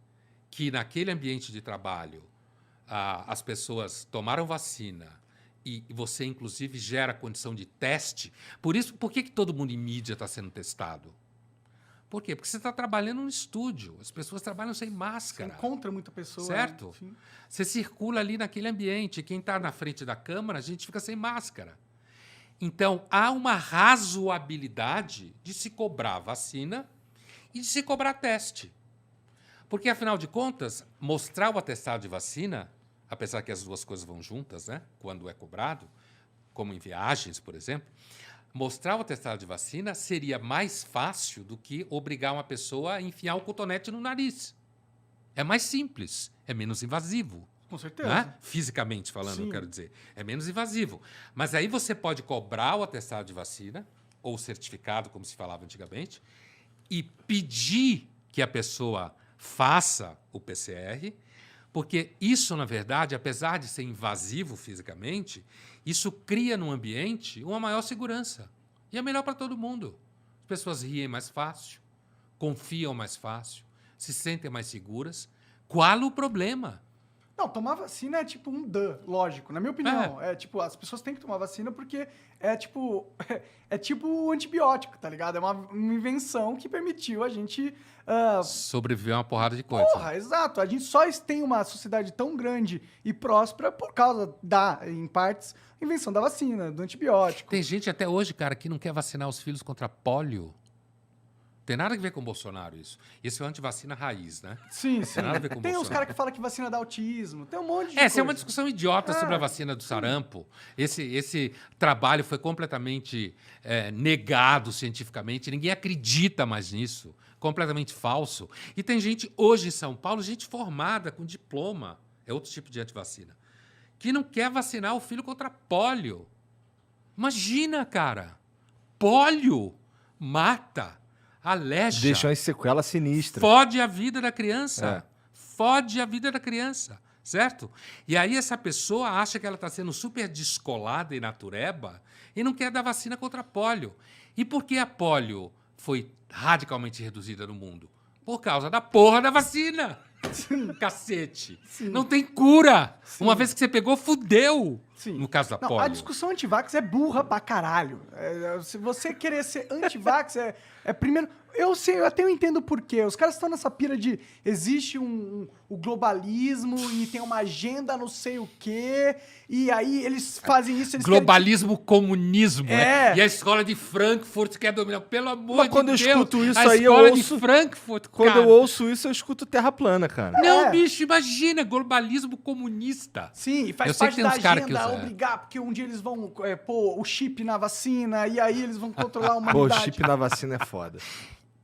que naquele ambiente de trabalho as pessoas tomaram vacina e você, inclusive, gera condição de teste, por que todo mundo em mídia está sendo testado? Por quê? Porque você está trabalhando no estúdio, as pessoas trabalham sem Você máscara. encontra muita pessoa. Certo? Né? Sim. Você circula ali naquele ambiente. Quem está na frente da câmara, a gente fica sem máscara. Então, há uma razoabilidade de se cobrar vacina e de se cobrar teste. Porque, afinal de contas, mostrar o atestado de vacina, apesar que as duas coisas vão juntas, né, quando é cobrado, como em viagens, por exemplo, mostrar o atestado de vacina seria mais fácil do que obrigar uma pessoa a enfiar um cotonete no nariz. É mais simples, é menos invasivo. Com certeza. Né? Fisicamente falando, Sim. eu quero dizer. É menos invasivo. Mas aí você pode cobrar o atestado de vacina, ou certificado, como se falava antigamente, e pedir que a pessoa faça o PCR, porque isso, na verdade, apesar de ser invasivo fisicamente, isso cria no ambiente uma maior segurança. E é melhor para todo mundo. As pessoas riem mais fácil, confiam mais fácil, se sentem mais seguras. Qual o problema? Não, tomar vacina é tipo um lógico. Na minha opinião, é tipo, as pessoas têm que tomar vacina porque é tipo o antibiótico, tá ligado? É uma invenção que permitiu a gente... sobreviver a uma porrada de coisa. Porra, exato. A gente só tem uma sociedade tão grande e próspera por causa em partes, invenção da vacina, do antibiótico. Tem gente até hoje, cara, que não quer vacinar os filhos contra pólio. Tem nada a ver com o Bolsonaro isso. Isso é antivacina raiz, né? Sim, sim. Tem nada a ver com o Tem os Bolsonaro. caras que falam que vacina dá autismo. Tem um monte de Essa é uma coisa. discussão idiota sobre a vacina do sarampo. Esse trabalho foi completamente negado cientificamente. Ninguém acredita mais nisso. Completamente falso. E tem gente hoje em São Paulo, gente formada com diploma, é outro tipo de antivacina, que não quer vacinar o filho contra pólio. Imagina, cara. Pólio mata, aleja. Deixa uma sequela sinistra. Fode a vida da criança. É. Fode a vida da criança, certo? E aí essa pessoa acha que ela está sendo super descolada e natureba e não quer dar vacina contra pólio. E por que a pólio foi radicalmente reduzida no mundo? Por causa da porra da vacina. Cacete. Não tem cura. Uma vez que você pegou, fudeu. Sim. No caso da Não, polio. a discussão antivax é burra pra caralho. Se você querer ser antivax, é primeiro... Eu até entendo o porquê. Os caras estão nessa pira de existe o globalismo e tem uma agenda não sei o quê, e aí eles fazem isso... Eles Globalismo, comunismo. É. E a escola de Frankfurt quer dominar. Pelo amor Mas de quando eu Deus. escuto isso a aí, eu escola ouço- de Frankfurt, Quando cara. eu ouço isso, eu escuto terra plana, cara. Não, É. bicho, imagina. Globalismo comunista. Sim, e faz Eu sei parte que tem da uns cara que agenda usa- obrigar, porque um dia eles vão pôr o chip na vacina, e aí eles vão controlar a Pô, o humanidade. chip na vacina é foda.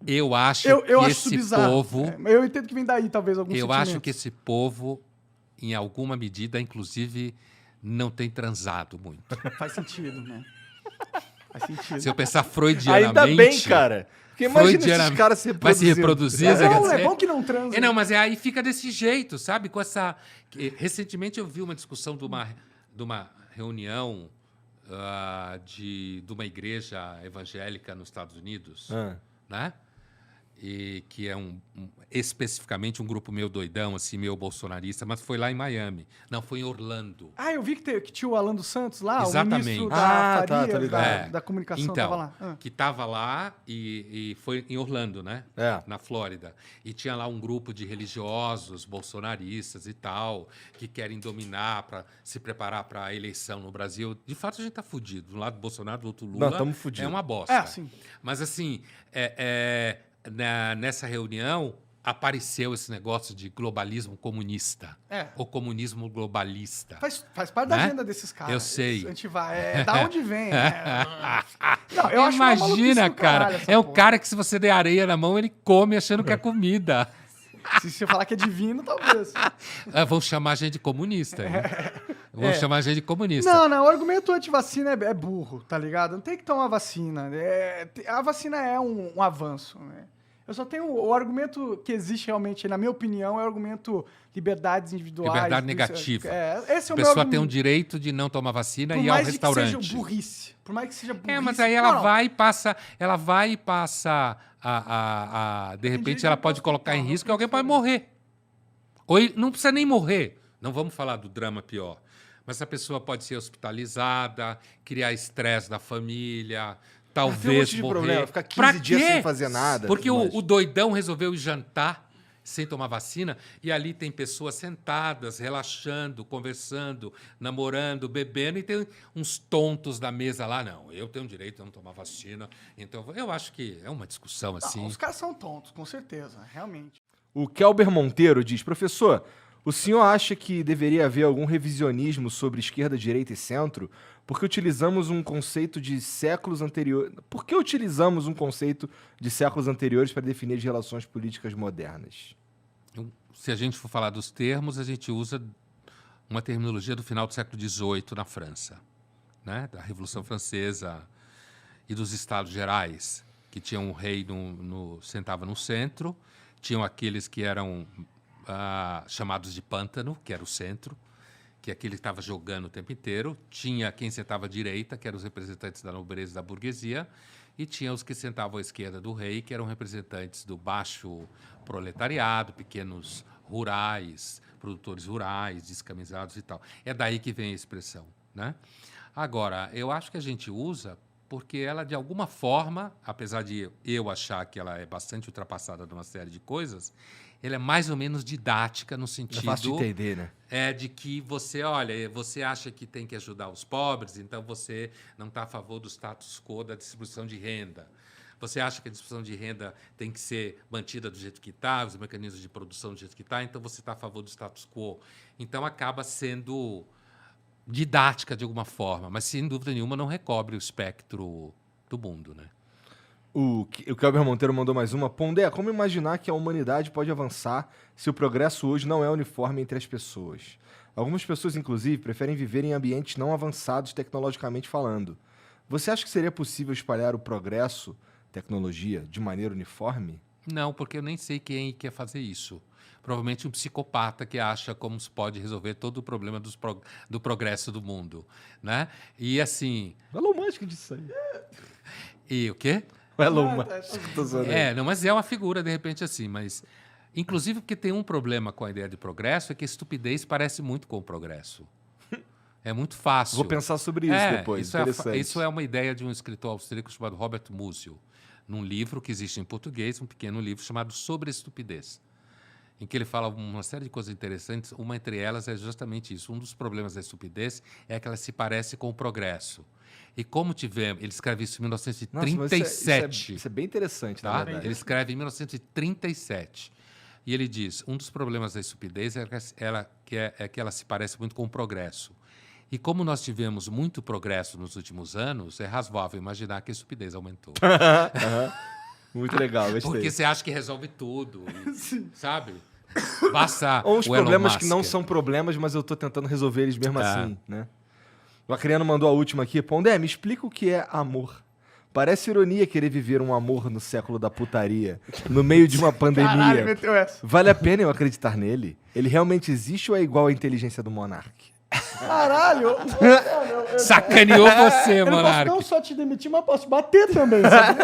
Eu acho Eu que acho isso esse bizarro. povo... Eu entendo que vem daí, talvez, alguns Eu acho sentimentos. que esse povo, em alguma medida, inclusive, não tem transado muito. Faz sentido, né? Faz sentido. Se eu pensar freudianamente... Ainda bem, cara. Porque imagina esses freudianamente, caras se vai se reproduzindo. reproduzir. É você bom, quer é dizer? bom que não transa. Não, mas aí fica desse jeito, sabe? Com essa... Recentemente eu vi uma discussão de uma reunião de uma igreja evangélica nos Estados Unidos, Ah. né? E que é especificamente um grupo meio doidão, assim, meio bolsonarista, mas foi lá em Miami. Não, foi em Orlando. Ah, eu vi que tinha o Alan dos Santos lá, Exatamente. o ministro Ah, da tá, Faria, tô ligado. da comunicação, Então, tava lá. que estava lá e foi em Orlando, né? É. Na Flórida. E tinha lá um grupo de religiosos, bolsonaristas e tal, que querem dominar para se preparar para a eleição no Brasil. De fato, a gente tá fudido. Do lado do Bolsonaro, do outro Lula. Não, tamo fudido. É uma bosta. É, sim. Mas assim, nessa reunião apareceu esse negócio de globalismo comunista. É. Ou comunismo globalista. Faz parte da Né? agenda desses caras. Eu sei. Da onde vem, né? Não, eu acho uma maluquice Imagina, do caralho cara. essa É um porra. cara que se você der areia na mão, ele come achando que é comida. Se você falar que é divino, talvez. Vão chamar a gente de comunista. Hein? Vão chamar a gente de comunista. Não, o argumento anti-vacina é burro, tá ligado? Não tem que tomar vacina. A vacina é um avanço, né? Eu só tenho o argumento que existe realmente, na minha opinião, é o argumento liberdades individuais. Liberdade negativa. Esse é A o meu pessoa tem argumento. um direito de não tomar vacina Por e ir ao mais de que restaurante. seja burrice. Por mais que seja burrice. Mas aí ela vai e passa de repente gente ela que pode pode colocar em tentar, risco e não alguém pode precisa. morrer. Ou não precisa nem morrer. Não vamos falar do drama pior. Mas a pessoa pode ser hospitalizada, criar estresse da família, Tem um talvez monte de morrer. problema, ficar 15 Pra dias quê? sem fazer nada, Porque tudo mais. o doidão resolveu ir jantar sem tomar vacina e ali tem pessoas sentadas, relaxando, conversando, namorando, bebendo e tem uns tontos da mesa lá. Não, eu tenho direito a não tomar vacina. Então, eu acho que é uma discussão assim. Não, os caras são tontos, com certeza, realmente. O Kelber Monteiro diz, professor, o senhor acha que deveria haver algum revisionismo sobre esquerda, direita e centro? Porque utilizamos um conceito de séculos anteriores. Por que utilizamos um conceito de séculos anteriores para definir as relações políticas modernas? Se a gente for falar dos termos, a gente usa uma terminologia do final do século XVIII na França, né? Da Revolução Francesa e dos Estados Gerais, que tinham um rei sentava no centro, tinham aqueles que eram chamados de pântano, que era o centro, que é aquele que estava jogando o tempo inteiro, tinha quem sentava à direita, que eram os representantes da nobreza e da burguesia, e tinha os que sentavam à esquerda do rei, que eram representantes do baixo proletariado, pequenos rurais, produtores rurais, descamisados e tal. É daí que vem a expressão, né? Agora, eu acho que a gente usa porque ela, de alguma forma, apesar de eu achar que ela é bastante ultrapassada numa série de coisas, ela é mais ou menos didática no sentido... É fácil de entender, né? De que você acha que tem que ajudar os pobres, então você não está a favor do status quo da distribuição de renda. Você acha que a distribuição de renda tem que ser mantida do jeito que está, os mecanismos de produção do jeito que está, então você está a favor do status quo. Então acaba sendo didática de alguma forma, mas sem dúvida nenhuma não recobre o espectro do mundo, né? O Kelber Monteiro mandou mais uma. Pondé, como imaginar que a humanidade pode avançar se o progresso hoje não é uniforme entre as pessoas? Algumas pessoas, inclusive, preferem viver em ambientes não avançados tecnologicamente falando. Você acha que seria possível espalhar o progresso, tecnologia, de maneira uniforme? Não, porque eu nem sei quem quer fazer isso. Provavelmente um psicopata que acha como se pode resolver todo o problema do progresso do mundo, né? E assim... O Elon Musk disse isso aí. E o quê? O Elon Ah, Musk. Tô zoando aí. Não, mas é uma figura, de repente, assim. Mas, inclusive, porque tem um problema com a ideia de progresso, é que a estupidez parece muito com o progresso. É muito fácil. Vou pensar sobre isso depois. Interessante. Isso é uma ideia de um escritor austríaco chamado Robert Musil, num livro que existe em português, um pequeno livro chamado Sobre a Estupidez, em que ele fala uma série de coisas interessantes. Uma entre elas é justamente isso. Um dos problemas da estupidez é que ela se parece com o progresso. E como tivemos... Ele escreve isso em Nossa, 1937. mas isso é bem interessante, Tá? na verdade. Ele escreve em 1937. E ele diz, um dos problemas da estupidez é que ela se parece muito com o progresso. E como nós tivemos muito progresso nos últimos anos, é razoável imaginar que a estupidez aumentou. Muito legal, gostei. Porque você acha que resolve tudo, sabe? Basta Ou uns o Elon problemas Musk. que não são problemas, mas eu tô tentando resolver eles mesmo É. assim, né? O Acriano mandou a última aqui. Pondé, me explica o que é amor. Parece ironia querer viver um amor no século da putaria, no meio de uma pandemia. Caralho, meteu essa. Vale a pena eu acreditar nele? Ele realmente existe ou é igual à inteligência do Monark? Caralho! Sacaneou você, Eu não posso Monark. não só te demitir, mas posso bater também, sabe?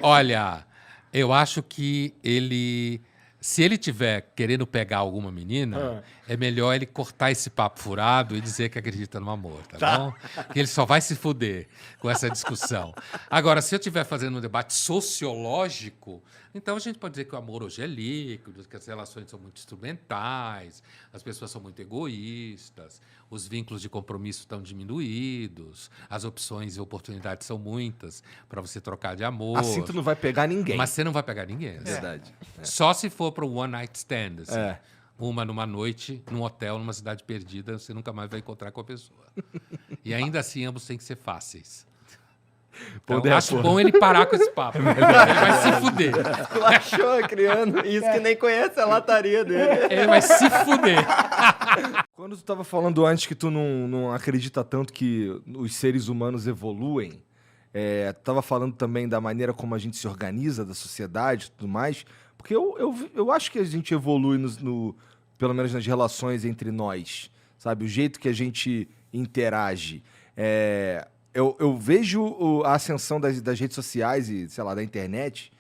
Olha, eu acho que ele... Se ele tiver querendo pegar alguma menina, é melhor ele cortar esse papo furado e dizer que acredita no amor, tá bom? Que ele só vai se fuder com essa discussão. Agora, se eu estiver fazendo um debate sociológico, então a gente pode dizer que o amor hoje é líquido, que as relações são muito instrumentais, as pessoas são muito egoístas, os vínculos de compromisso estão diminuídos, as opções e oportunidades são muitas para você trocar de amor. Assim tu não vai pegar ninguém. Mas você não vai pegar ninguém. assim. Verdade. Só se for para um one night stand, assim. É. Uma numa noite, num hotel, numa cidade perdida, você nunca mais vai encontrar com a pessoa. E ainda assim, ambos têm que ser fáceis. Então, Pondé, eu acho porra. bom ele parar com esse papo. Ele vai se fuder. Tu achou, criando? Isso que nem conhece a lataria dele. Ele vai se fuder. Quando tu tava falando antes que tu não acredita tanto que os seres humanos evoluem, tu tava falando também da maneira como a gente se organiza, da sociedade e tudo mais, porque eu acho que a gente evolui pelo menos nas relações entre nós, sabe? O jeito que a gente interage. Eu vejo a ascensão das redes sociais e, sei lá, da internet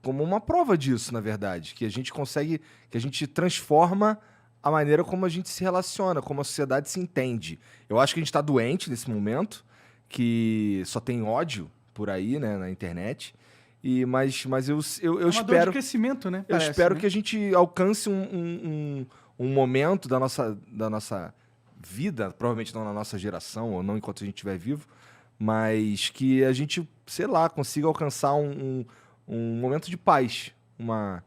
como uma prova disso, na verdade. Que a gente consegue, que a gente transforma a maneira como a gente se relaciona, como a sociedade se entende. Eu acho que a gente está doente nesse momento, que só tem ódio por aí, né, na internet. Mas eu Uma dor de espero... crescimento, né? Eu espero que a gente alcance um momento da nossa vida, provavelmente não na nossa geração, ou não enquanto a gente estiver vivo, mas que a gente, sei lá, consiga alcançar um momento de paz. Mas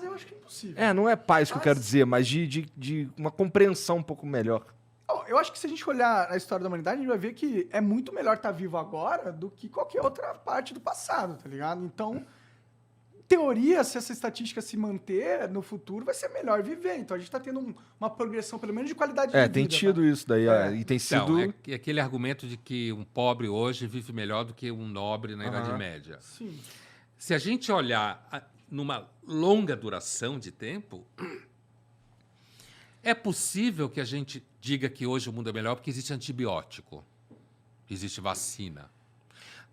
eu acho que é impossível. Não é paz que eu quero dizer, mas de uma compreensão um pouco melhor. Eu acho que se a gente olhar a história da humanidade, a gente vai ver que é muito melhor estar vivo agora do que qualquer outra parte do passado, tá ligado? Então, em teoria, se essa estatística se manter no futuro, vai ser melhor viver. Então, a gente tá tendo uma progressão, pelo menos, de qualidade de vida. Tem tido tá? isso daí, e tem sido... Então, é aquele argumento de que um pobre hoje vive melhor do que um nobre na Idade Média. Sim. Se a gente olhar numa longa duração de tempo, é possível que a gente diga que hoje o mundo é melhor porque existe antibiótico, existe vacina.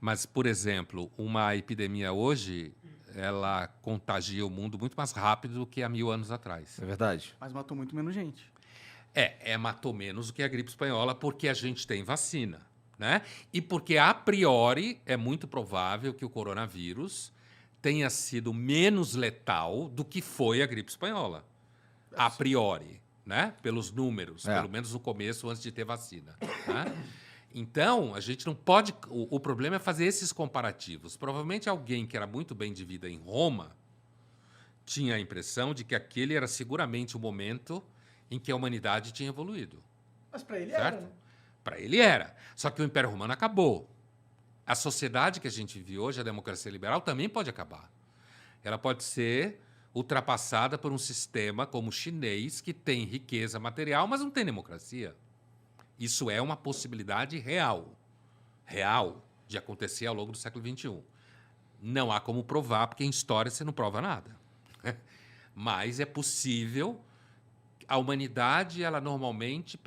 Mas, por exemplo, uma epidemia hoje, ela contagia o mundo muito mais rápido do que há 1000 anos atrás. É verdade. Mas matou muito menos gente. Matou menos do que a gripe espanhola porque a gente tem vacina, né? E porque, a priori, é muito provável que o coronavírus tenha sido menos letal do que foi a gripe espanhola. A priori, né? Pelos números, pelo menos no começo, antes de ter vacina. Né? Então, a gente não pode... O problema é fazer esses comparativos. Provavelmente alguém que era muito bem de vida em Roma tinha a impressão de que aquele era seguramente o momento em que a humanidade tinha evoluído. Mas pra ele Certo? era, né? Para ele era. Só que o Império Romano acabou. A sociedade que a gente vive hoje, a democracia liberal, também pode acabar. Ela pode ser ultrapassada por um sistema como o chinês, que tem riqueza material, mas não tem democracia. Isso é uma possibilidade real de acontecer ao longo do século XXI. Não há como provar, porque em história você não prova nada. Mas é possível. A humanidade, ela normalmente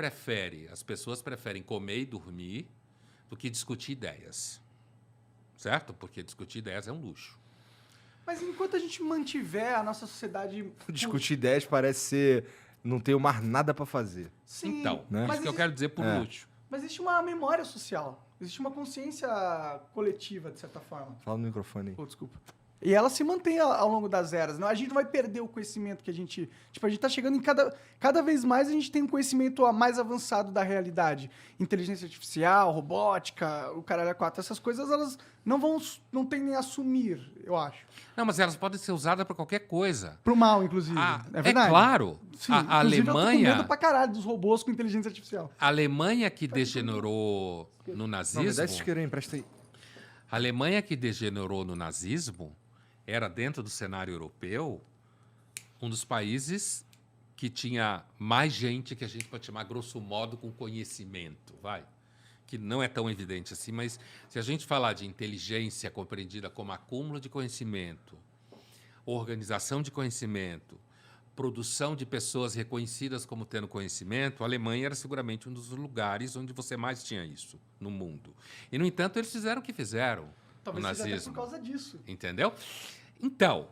as pessoas preferem comer e dormir do que discutir ideias. Certo? Porque discutir ideias é um luxo. Mas enquanto a gente mantiver a nossa sociedade... Discutir ideias parece ser não tenho mais nada pra fazer. Sim, Então, né? isso que eu quero dizer por É. luxo. Mas existe uma memória social. Existe uma consciência coletiva, de certa forma. Fala no microfone aí. Pô, desculpa. E ela se mantém ao longo das eras. Não, a gente não vai perder o conhecimento que a gente... Tipo, a gente tá chegando em cada vez mais a gente tem um conhecimento mais avançado da realidade. Inteligência artificial, robótica, o caralho a quatro. Essas coisas, elas não tendem a assumir, eu acho. Não, mas elas podem ser usadas para qualquer coisa. Pro mal, inclusive. É verdade. claro. Sim, A inclusive, eu tô com medo Alemanha, pra caralho dos robôs com inteligência artificial. a Alemanha que degenerou no Não, me dá nazismo, esse isqueiro aí, empresta aí. a Alemanha que degenerou no nazismo era, dentro do cenário europeu, um dos países que tinha mais gente que a gente pode chamar, grosso modo, com conhecimento, vai. Que não é tão evidente assim, mas se a gente falar de inteligência compreendida como acúmulo de conhecimento, organização de conhecimento, produção de pessoas reconhecidas como tendo conhecimento, a Alemanha era seguramente um dos lugares onde você mais tinha isso no mundo. E, no entanto, eles fizeram o que fizeram Talvez no seja até nazismo. por causa disso. Entendeu? Então,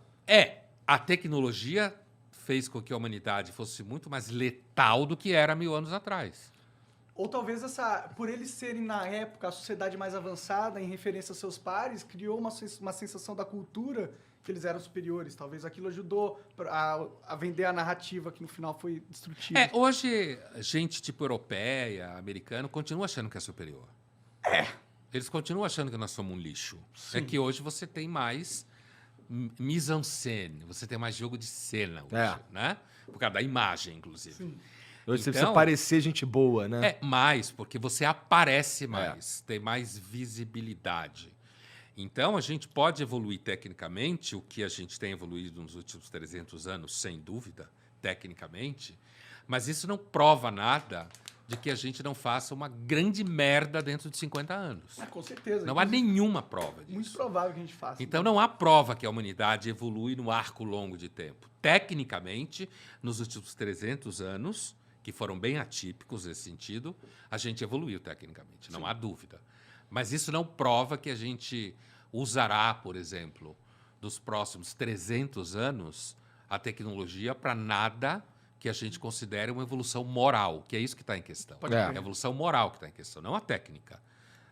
a tecnologia fez com que a humanidade fosse muito mais letal do que era 1000 anos atrás. Ou talvez por eles serem, na época, a sociedade mais avançada em referência aos seus pares, criou uma sensação da cultura que eles eram superiores. Talvez aquilo ajudou a vender a narrativa que no final foi destrutiva. Hoje, gente tipo europeia, americano, continua achando que é superior. Eles continuam achando que nós somos um lixo. É que hoje você tem mais mise-en-scène, você tem mais jogo de cena hoje, né? Por causa da imagem, inclusive. Sim. Hoje você Então- precisa parecer gente boa, né? Mais, porque você aparece mais, tem mais visibilidade. Então, a gente pode evoluir tecnicamente, o que a gente tem evoluído nos últimos 300 anos, sem dúvida, tecnicamente, mas isso não prova nada de que a gente não faça uma grande merda dentro de 50 anos. Com certeza. Não há Inclusive, nenhuma prova disso. muito provável que a gente faça. Então, não há prova que a humanidade evolui no arco longo de tempo. Tecnicamente, nos últimos 300 anos, que foram bem atípicos nesse sentido, a gente evoluiu tecnicamente, não há dúvida. Mas isso não prova que a gente usará, por exemplo, dos próximos 300 anos, a tecnologia para nada que a gente considere uma evolução moral, que é isso que está em questão. Pode É crer. a evolução moral que está em questão, não a técnica.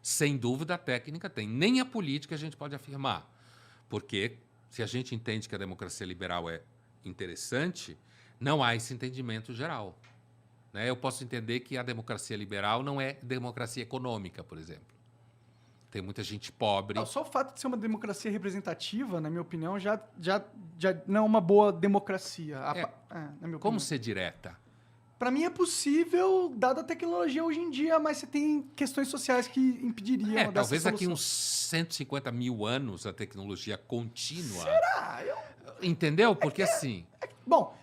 Sem dúvida, a técnica tem. Nem a política a gente pode afirmar. Porque, se a gente entende que a democracia liberal é interessante, não há esse entendimento geral. Né? Eu posso entender que a democracia liberal não é democracia econômica, por exemplo. Tem muita gente pobre. Só o fato de ser uma democracia representativa, na minha opinião, já não é uma boa democracia. Na minha Como opinião. ser direta? Para mim é possível, dada a tecnologia hoje em dia, mas você tem questões sociais que impediriam dessa Talvez daqui solução. uns 150 mil anos a tecnologia contínua. Será? Entendeu? Porque assim. Bom,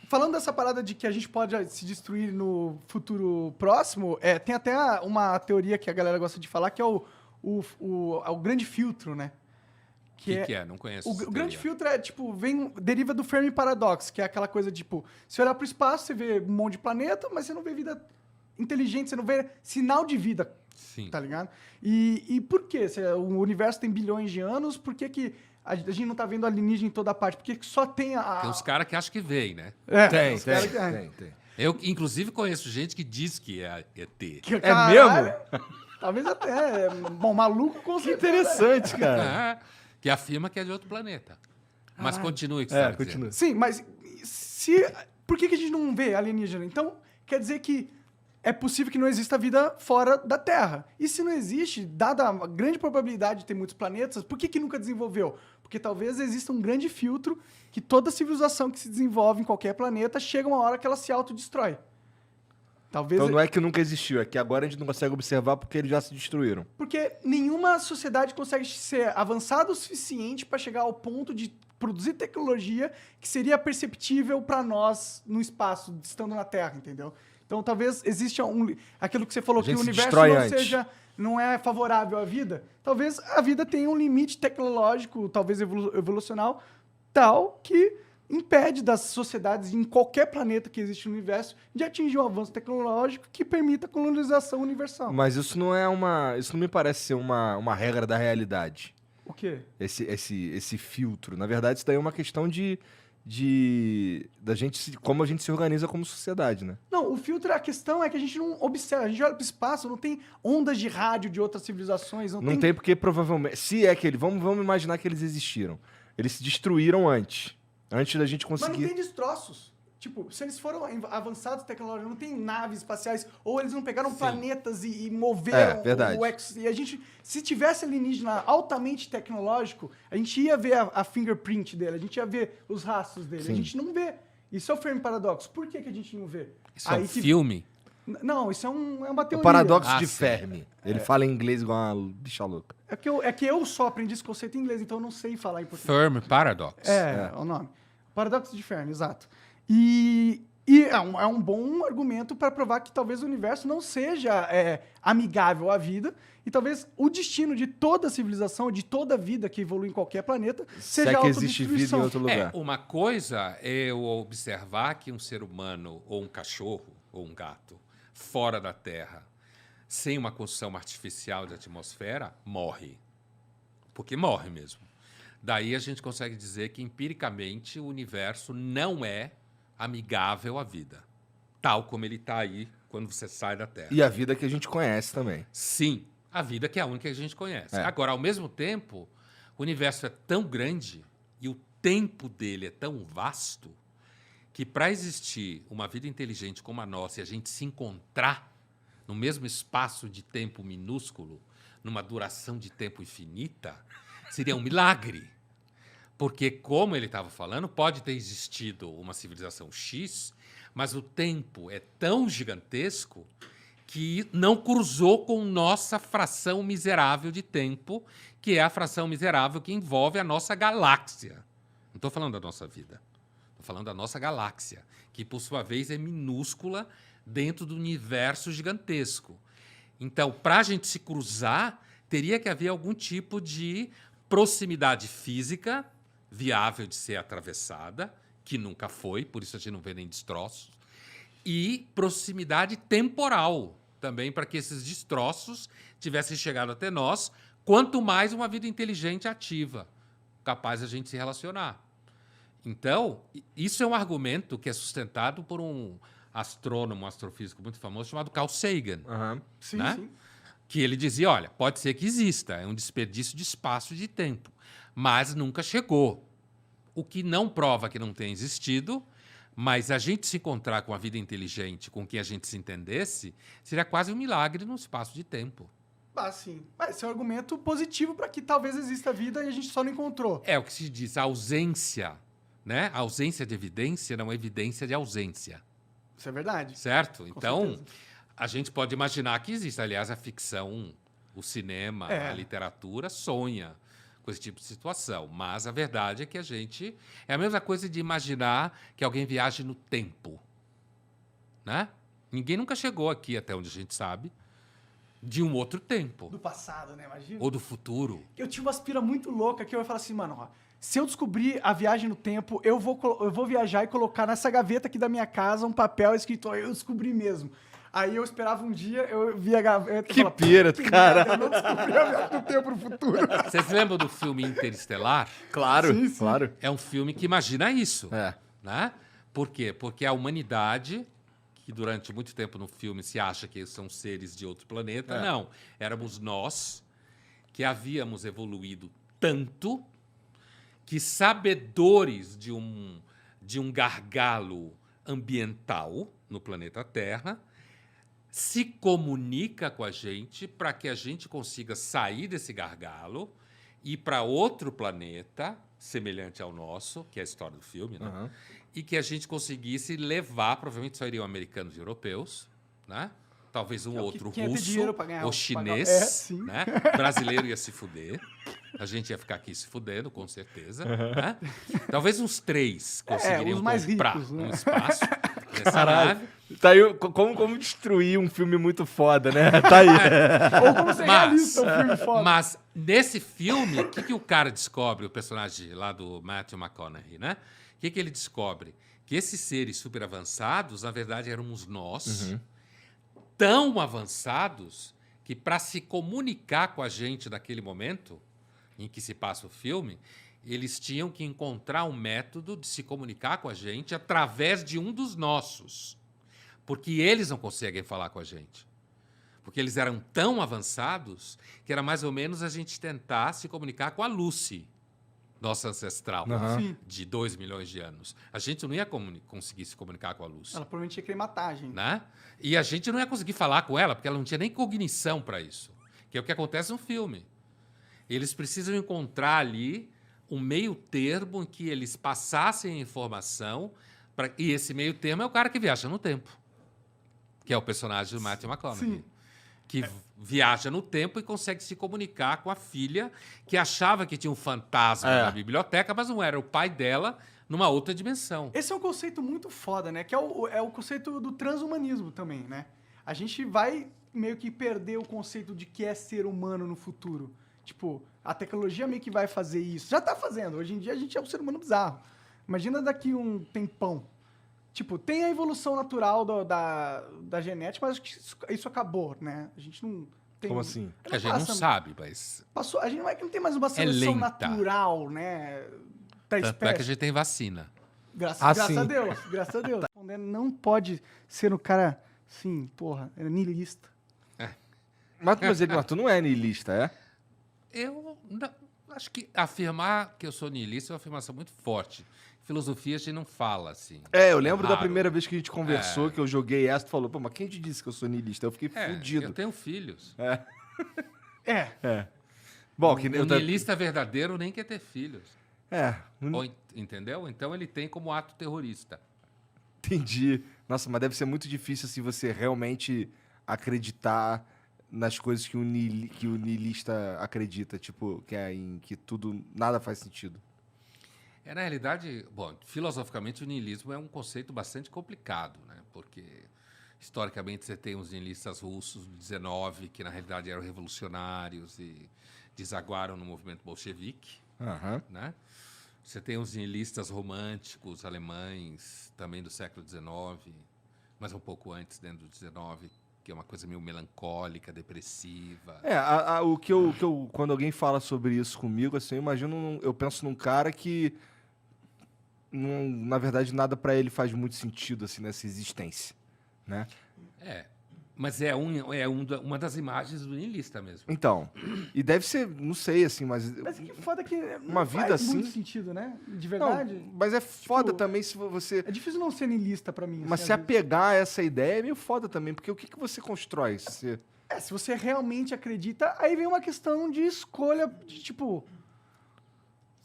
falando dessa parada de que a gente pode se destruir no futuro próximo, tem até uma teoria que a galera gosta de falar, que é o grande filtro, né? O que é? Não conheço. O essa grande teoria. filtro é, tipo, deriva do Fermi Paradox, que é aquela coisa, tipo, você olhar para o espaço, você vê um monte de planeta, mas você não vê vida inteligente, você não vê sinal de vida, Sim. tá ligado? E por quê? Se o universo tem bilhões de anos, por que a gente não tá vendo alienígena em toda parte? Por que só tem Tem uns caras que acham que veem, né? os caras que- Tem. Eu, inclusive, conheço gente que diz que é ET. que- mesmo? Talvez até. Bom, maluco com certeza. Interessante, cara. Que afirma que é de outro planeta. Mas continue o que você estava dizendo. continua. Sim, mas por que a gente não vê alienígena? Então, quer dizer que é possível que não exista vida fora da Terra. E se não existe, dada a grande probabilidade de ter muitos planetas, por que nunca desenvolveu? Porque talvez exista um grande filtro que toda civilização que se desenvolve em qualquer planeta chega uma hora que ela se autodestrói. Talvez. Então não é que nunca existiu, é que agora a gente não consegue observar porque eles já se destruíram. Porque nenhuma sociedade consegue ser avançada o suficiente para chegar ao ponto de produzir tecnologia que seria perceptível para nós no espaço, estando na Terra, entendeu? Então talvez exista aquilo que você falou, A que o gente se universo destrói antes. não é favorável à vida. Talvez a vida tenha um limite tecnológico, talvez evolucional, tal que impede das sociedades em qualquer planeta que existe no universo de atingir um avanço tecnológico que permita a colonização universal. Mas isso não me parece ser uma regra da realidade. O quê? Esse filtro. Na verdade, isso daí é uma questão de da gente, como a gente se organiza como sociedade, né? Não, o filtro, a questão é que a gente não observa, a gente olha para o espaço, não tem ondas de rádio de outras civilizações, Não tem porque provavelmente, se é que vamos imaginar que eles existiram. Eles se destruíram antes da gente Mas não conseguir. tem destroços. Tipo, se eles foram avançados tecnologicamente, não tem naves espaciais, ou eles não pegaram planetas e moveram verdade. E a gente, se tivesse alienígena altamente tecnológico, a gente ia ver a fingerprint dele, a gente ia ver os rastros dele. Sim. A gente não vê. Isso é o Fermi Paradoxo. Por que a gente não vê? Isso é um filme? Não, isso é uma O teoria. paradoxo de sim. Fermi. Ele fala em inglês igual uma bicha louca. É que eu só aprendi esse conceito em inglês, então eu não sei falar em português. Fermi Paradox. É o nome. Paradoxo de Fermi, exato. E é um bom argumento para provar que talvez o universo não seja amigável à vida e talvez o destino de toda civilização, de toda vida que evolui em qualquer planeta, Se seja é que existe vida em autodestruição. outro lugar. Uma coisa é eu observar que um ser humano, ou um cachorro, ou um gato, fora da Terra, sem uma construção artificial de atmosfera, morre. Porque morre mesmo. Daí a gente consegue dizer que, empiricamente, o universo não é amigável à vida, tal como ele está aí quando você sai da Terra. E a vida que a gente conhece também. Sim, a vida que é a única que a gente conhece. É. Agora, ao mesmo tempo, o universo é tão grande e o tempo dele é tão vasto que, para existir uma vida inteligente como a nossa e a gente se encontrar no mesmo espaço de tempo minúsculo, numa duração de tempo infinita, seria um milagre. Porque, como ele estava falando, pode ter existido uma civilização X, mas o tempo é tão gigantesco que não cruzou com nossa fração miserável de tempo, que é a fração miserável que envolve a nossa galáxia. Não estou falando da nossa vida. Estou falando da nossa galáxia, que, por sua vez, é minúscula dentro do universo gigantesco. Então, para a gente se cruzar, teria que haver algum tipo de proximidade física viável de ser atravessada, que nunca foi, por isso a gente não vê nem destroços, e proximidade temporal também, para que esses destroços tivessem chegado até nós, quanto mais uma vida inteligente e ativa, capaz de a gente se relacionar. Então, isso é um argumento que é sustentado por um astrônomo, um astrofísico muito famoso, chamado Carl Sagan. Sim, Né? sim. Que ele dizia, olha, pode ser que exista, é um desperdício de espaço e de tempo, mas nunca chegou. O que não prova que não tenha existido, mas a gente se encontrar com a vida inteligente, com quem a gente se entendesse, seria quase um milagre num espaço de tempo. Sim. Mas esse é um argumento positivo para que talvez exista vida e a gente só não encontrou. É o que se diz, a ausência, né? A ausência de evidência não é evidência de ausência, Isso é verdade. certo? Então, certeza. a gente pode imaginar que existe. Aliás, a ficção, o cinema, a literatura sonha com esse tipo de situação. Mas a verdade é que a gente... É a mesma coisa de imaginar que alguém viaje no tempo, né? Ninguém nunca chegou aqui, até onde a gente sabe, de um outro tempo. Do passado, né? Imagina. Ou do futuro. Eu tinha uma aspira muito louca que eu ia falar assim, mano, ó, se eu descobrir a viagem no tempo, eu vou viajar e colocar nessa gaveta aqui da minha casa um papel escrito, ó, eu descobri mesmo. Aí eu esperava um dia, eu via a gaveta e Que falava, pira, "Que cara." merda, eu não descobri a viagem no tempo no futuro. Vocês lembram do filme Interestelar? Claro, Sim, sim. claro. É um filme que imagina isso. É. Né? Por quê? Porque a humanidade, que durante muito tempo no filme se acha que são seres de outro planeta, não. Éramos nós que havíamos evoluído tanto que, sabedores de um gargalo ambiental no planeta Terra, se comunica com a gente para que a gente consiga sair desse gargalo e ir para outro planeta semelhante ao nosso, que é a história do filme, né? Uhum. E que a gente conseguisse levar, provavelmente só iriam americanos e europeus, né? Talvez um É o que outro quem ia ter russo dinheiro pra ganhar ou o- chinês, pagar- sim. né? Brasileiro ia se fuder. A gente ia ficar aqui se fudendo, com certeza. Né? Talvez uns 3 conseguiriam os mais comprar ricos, né? um espaço nessa nave. Tá aí, como destruir um filme muito foda, né? Tá aí. Ou como ser realista, um filme foda. Mas nesse filme, o que o cara descobre, o personagem lá do Matthew McConaughey, né? O que ele descobre? Que esses seres super avançados, na verdade, éramos nós, tão avançados que, para se comunicar com a gente naquele momento em que se passa o filme, eles tinham que encontrar um método de se comunicar com a gente através de um dos nossos. Porque eles não conseguem falar com a gente. Porque eles eram tão avançados que era mais ou menos a gente tentar se comunicar com a Lucy, nossa ancestral, Aham. Sim. de 2 milhões de anos. A gente não ia conseguir se comunicar com a Lucy. Ela provavelmente ia querer matar a gente. Né? E a gente não ia conseguir falar com ela, porque ela não tinha nem cognição para isso. Que é o que acontece no filme. Eles precisam encontrar ali um meio termo em que eles passassem a informação, e esse meio termo é o cara que viaja no tempo, que é o personagem do Matthew McConaughey. Sim. Que viaja no tempo e consegue se comunicar com a filha, que achava que tinha um fantasma na biblioteca, mas não era o pai dela numa outra dimensão. Esse é um conceito muito foda, né? Que é o conceito do transhumanismo também, né? A gente vai meio que perder o conceito de que é ser humano no futuro. Tipo, a tecnologia meio que vai fazer isso. Já tá fazendo. Hoje em dia a gente é um ser humano bizarro. Imagina daqui um tempão. Tipo, tem a evolução natural da genética, mas acho que isso acabou, né? A gente não tem... Como assim? A gente não sabe, mas... Passou, a gente não é que não tem mais uma seleção lenta. natural, né? Da Tanto é que a espécie. gente tem vacina. Graças sim. a Deus, graças a Deus. Não pode ser um cara, assim, porra, niilista. Mas tu não é niilista, é? Eu acho que afirmar que eu sou niilista é uma afirmação muito forte. Filosofia a gente não fala assim. É, eu lembro da raro. primeira vez que a gente conversou, que eu joguei essa, tu falou, pô, mas quem te disse que eu sou niilista? Eu fiquei fudido. Eu tenho filhos. Bom, que O eu niilista verdadeiro nem quer ter filhos. Não Entendeu? Então ele tem como ato terrorista. entendi. Nossa, mas deve ser muito difícil assim você realmente acreditar nas coisas que o niilista acredita, tipo, que tudo, nada faz sentido. Na realidade, bom, filosoficamente o niilismo é um conceito bastante complicado, né? Porque historicamente você tem os niilistas russos do 19 que na realidade eram revolucionários e desaguaram no movimento bolchevique, Aham. né? Você tem os niilistas românticos alemães também do século XIX, mas um pouco antes, dentro do 19, que é uma coisa meio melancólica, depressiva. O que eu quando alguém fala sobre isso comigo, assim, eu penso num cara que na verdade nada pra ele faz muito sentido assim nessa existência, né? Mas uma das imagens do niilista mesmo. Então, e deve ser, não sei assim, mas Mas que foda que não Uma vida faz muito assim? sentido, né? De não, verdade. mas é foda Tipo, também se você É difícil não ser niilista pra mim. mas assim, se às vezes. apegar a essa ideia é meio foda também, porque o que você constrói? Se Se você realmente acredita, aí vem uma questão de escolha, de tipo...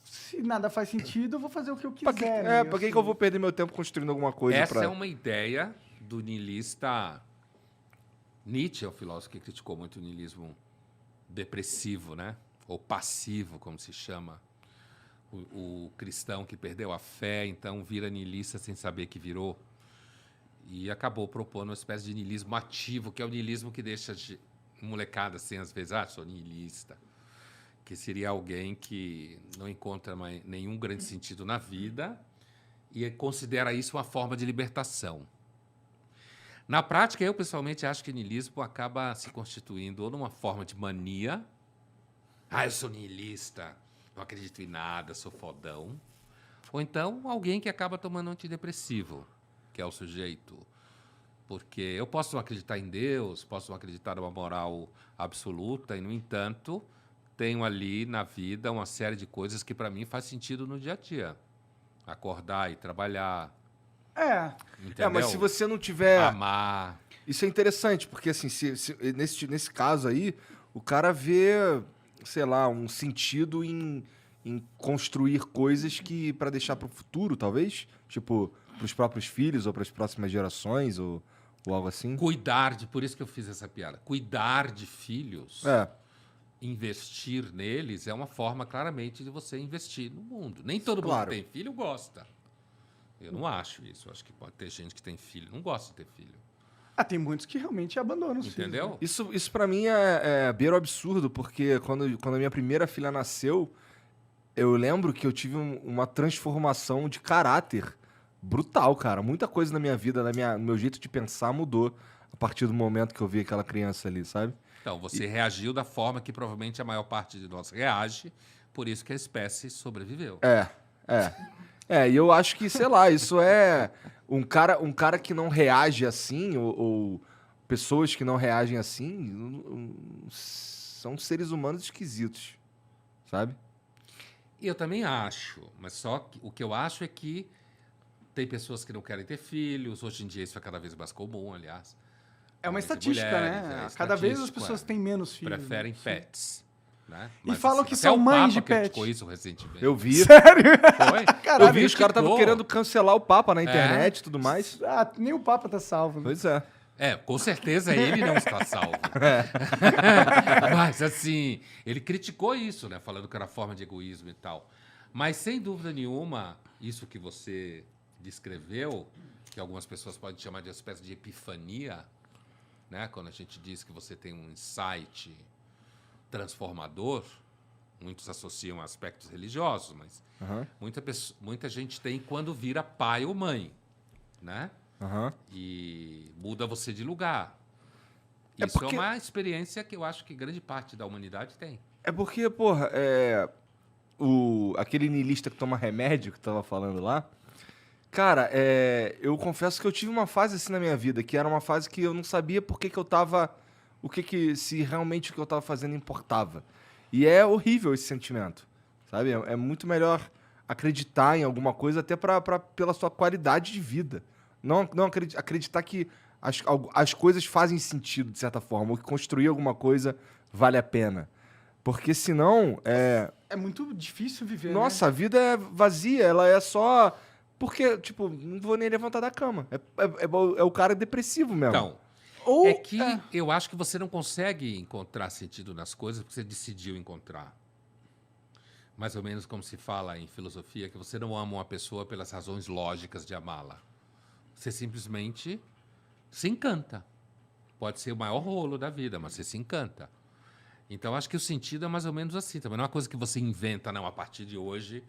Se nada faz sentido, eu vou fazer o que eu quiser. pra que eu vou perder meu tempo construindo alguma coisa Essa é uma ideia do niilista. Nietzsche é o filósofo que criticou muito o niilismo depressivo, né? Ou passivo, como se chama. O cristão que perdeu a fé, então vira niilista sem saber que virou. E acabou propondo uma espécie de niilismo ativo, que é o niilismo que deixa molecada assim, às vezes, sou niilista. Que seria alguém que não encontra mais nenhum grande sentido na vida e considera isso uma forma de libertação. Na prática, eu pessoalmente acho que o niilismo acaba se constituindo ou numa forma de mania. Eu sou niilista, não acredito em nada, sou fodão. Ou então alguém que acaba tomando antidepressivo, que é o sujeito. Porque eu posso não acreditar em Deus, posso não acreditar numa moral absoluta, e, no entanto, tenho ali na vida uma série de coisas que para mim faz sentido no dia a dia. Acordar e trabalhar. Entendeu? mas se você não tiver Amar. isso é interessante, porque assim, nesse caso aí, o cara vê, sei lá, um sentido em construir coisas que para deixar para o futuro, talvez, tipo, para os próprios filhos ou para as próximas gerações ou algo assim. Por isso que eu fiz essa piada. Cuidar de filhos, investir neles, é uma forma claramente de você investir no mundo. Nem todo mundo Claro. que tem filho gosta. Eu não acho isso. Eu acho que pode ter gente que tem filho não gosta de ter filho. tem muitos que realmente abandonam os filhos. Entendeu? Isso para mim é beiro absurdo, porque quando a minha primeira filha nasceu, eu lembro que eu tive uma transformação de caráter brutal, cara. Muita coisa na minha vida, no meu jeito de pensar mudou a partir do momento que eu vi aquela criança ali, sabe? Então, você reagiu da forma que provavelmente a maior parte de nós reage por isso que a espécie sobreviveu. E eu acho que, sei lá, isso é... Um cara que não reage assim, ou pessoas que não reagem assim, são seres humanos esquisitos, sabe? E eu também acho, mas só que o que eu acho é que tem pessoas que não querem ter filhos, hoje em dia isso é cada vez mais comum, aliás. É uma Homens e estatística, mulheres, né? é Cada vez as estatístico, pessoas é. têm menos filhos. Preferem né? pets. Né? E falam que até são o mães Papa de pet. criticou isso recentemente. Eu vi. Sério? Foi? Caralho, Eu vi, os caras estavam criticou. querendo cancelar o Papa na internet e tudo mais. Ah, nem o Papa tá salvo. Né? Pois é. Com certeza ele não está salvo. Mas, assim, ele criticou isso, né? Falando que era forma de egoísmo e tal. Mas, sem dúvida nenhuma, isso que você descreveu, que algumas pessoas podem chamar de uma espécie de epifania, né? Quando a gente diz que você tem um insight transformador, muitos associam a aspectos religiosos, mas muita gente tem quando vira pai ou mãe, né? E muda você de lugar. Isso é uma experiência que eu acho que grande parte da humanidade tem. É porque, porra, aquele niilista que toma remédio que tu tava falando lá, cara, eu confesso que eu tive uma fase assim na minha vida, que era uma fase que eu não sabia por que eu tava... se realmente o que eu tava fazendo importava. E é horrível esse sentimento, sabe? É muito melhor acreditar em alguma coisa até pela sua qualidade de vida. Não acreditar que as coisas fazem sentido, de certa forma, ou que construir alguma coisa vale a pena. Porque senão... É muito difícil viver, Nossa, né? a vida é vazia, ela é só... Porque, tipo, não vou nem levantar da cama. É o cara depressivo mesmo. Então, Ou, é que eu acho que você não consegue encontrar sentido nas coisas porque você decidiu encontrar. Mais ou menos como se fala em filosofia, que você não ama uma pessoa pelas razões lógicas de amá-la. Você simplesmente se encanta. Pode ser o maior rolo da vida, mas você se encanta. Então, acho que o sentido é mais ou menos assim. Também não é uma coisa que você inventa, não. A partir de hoje,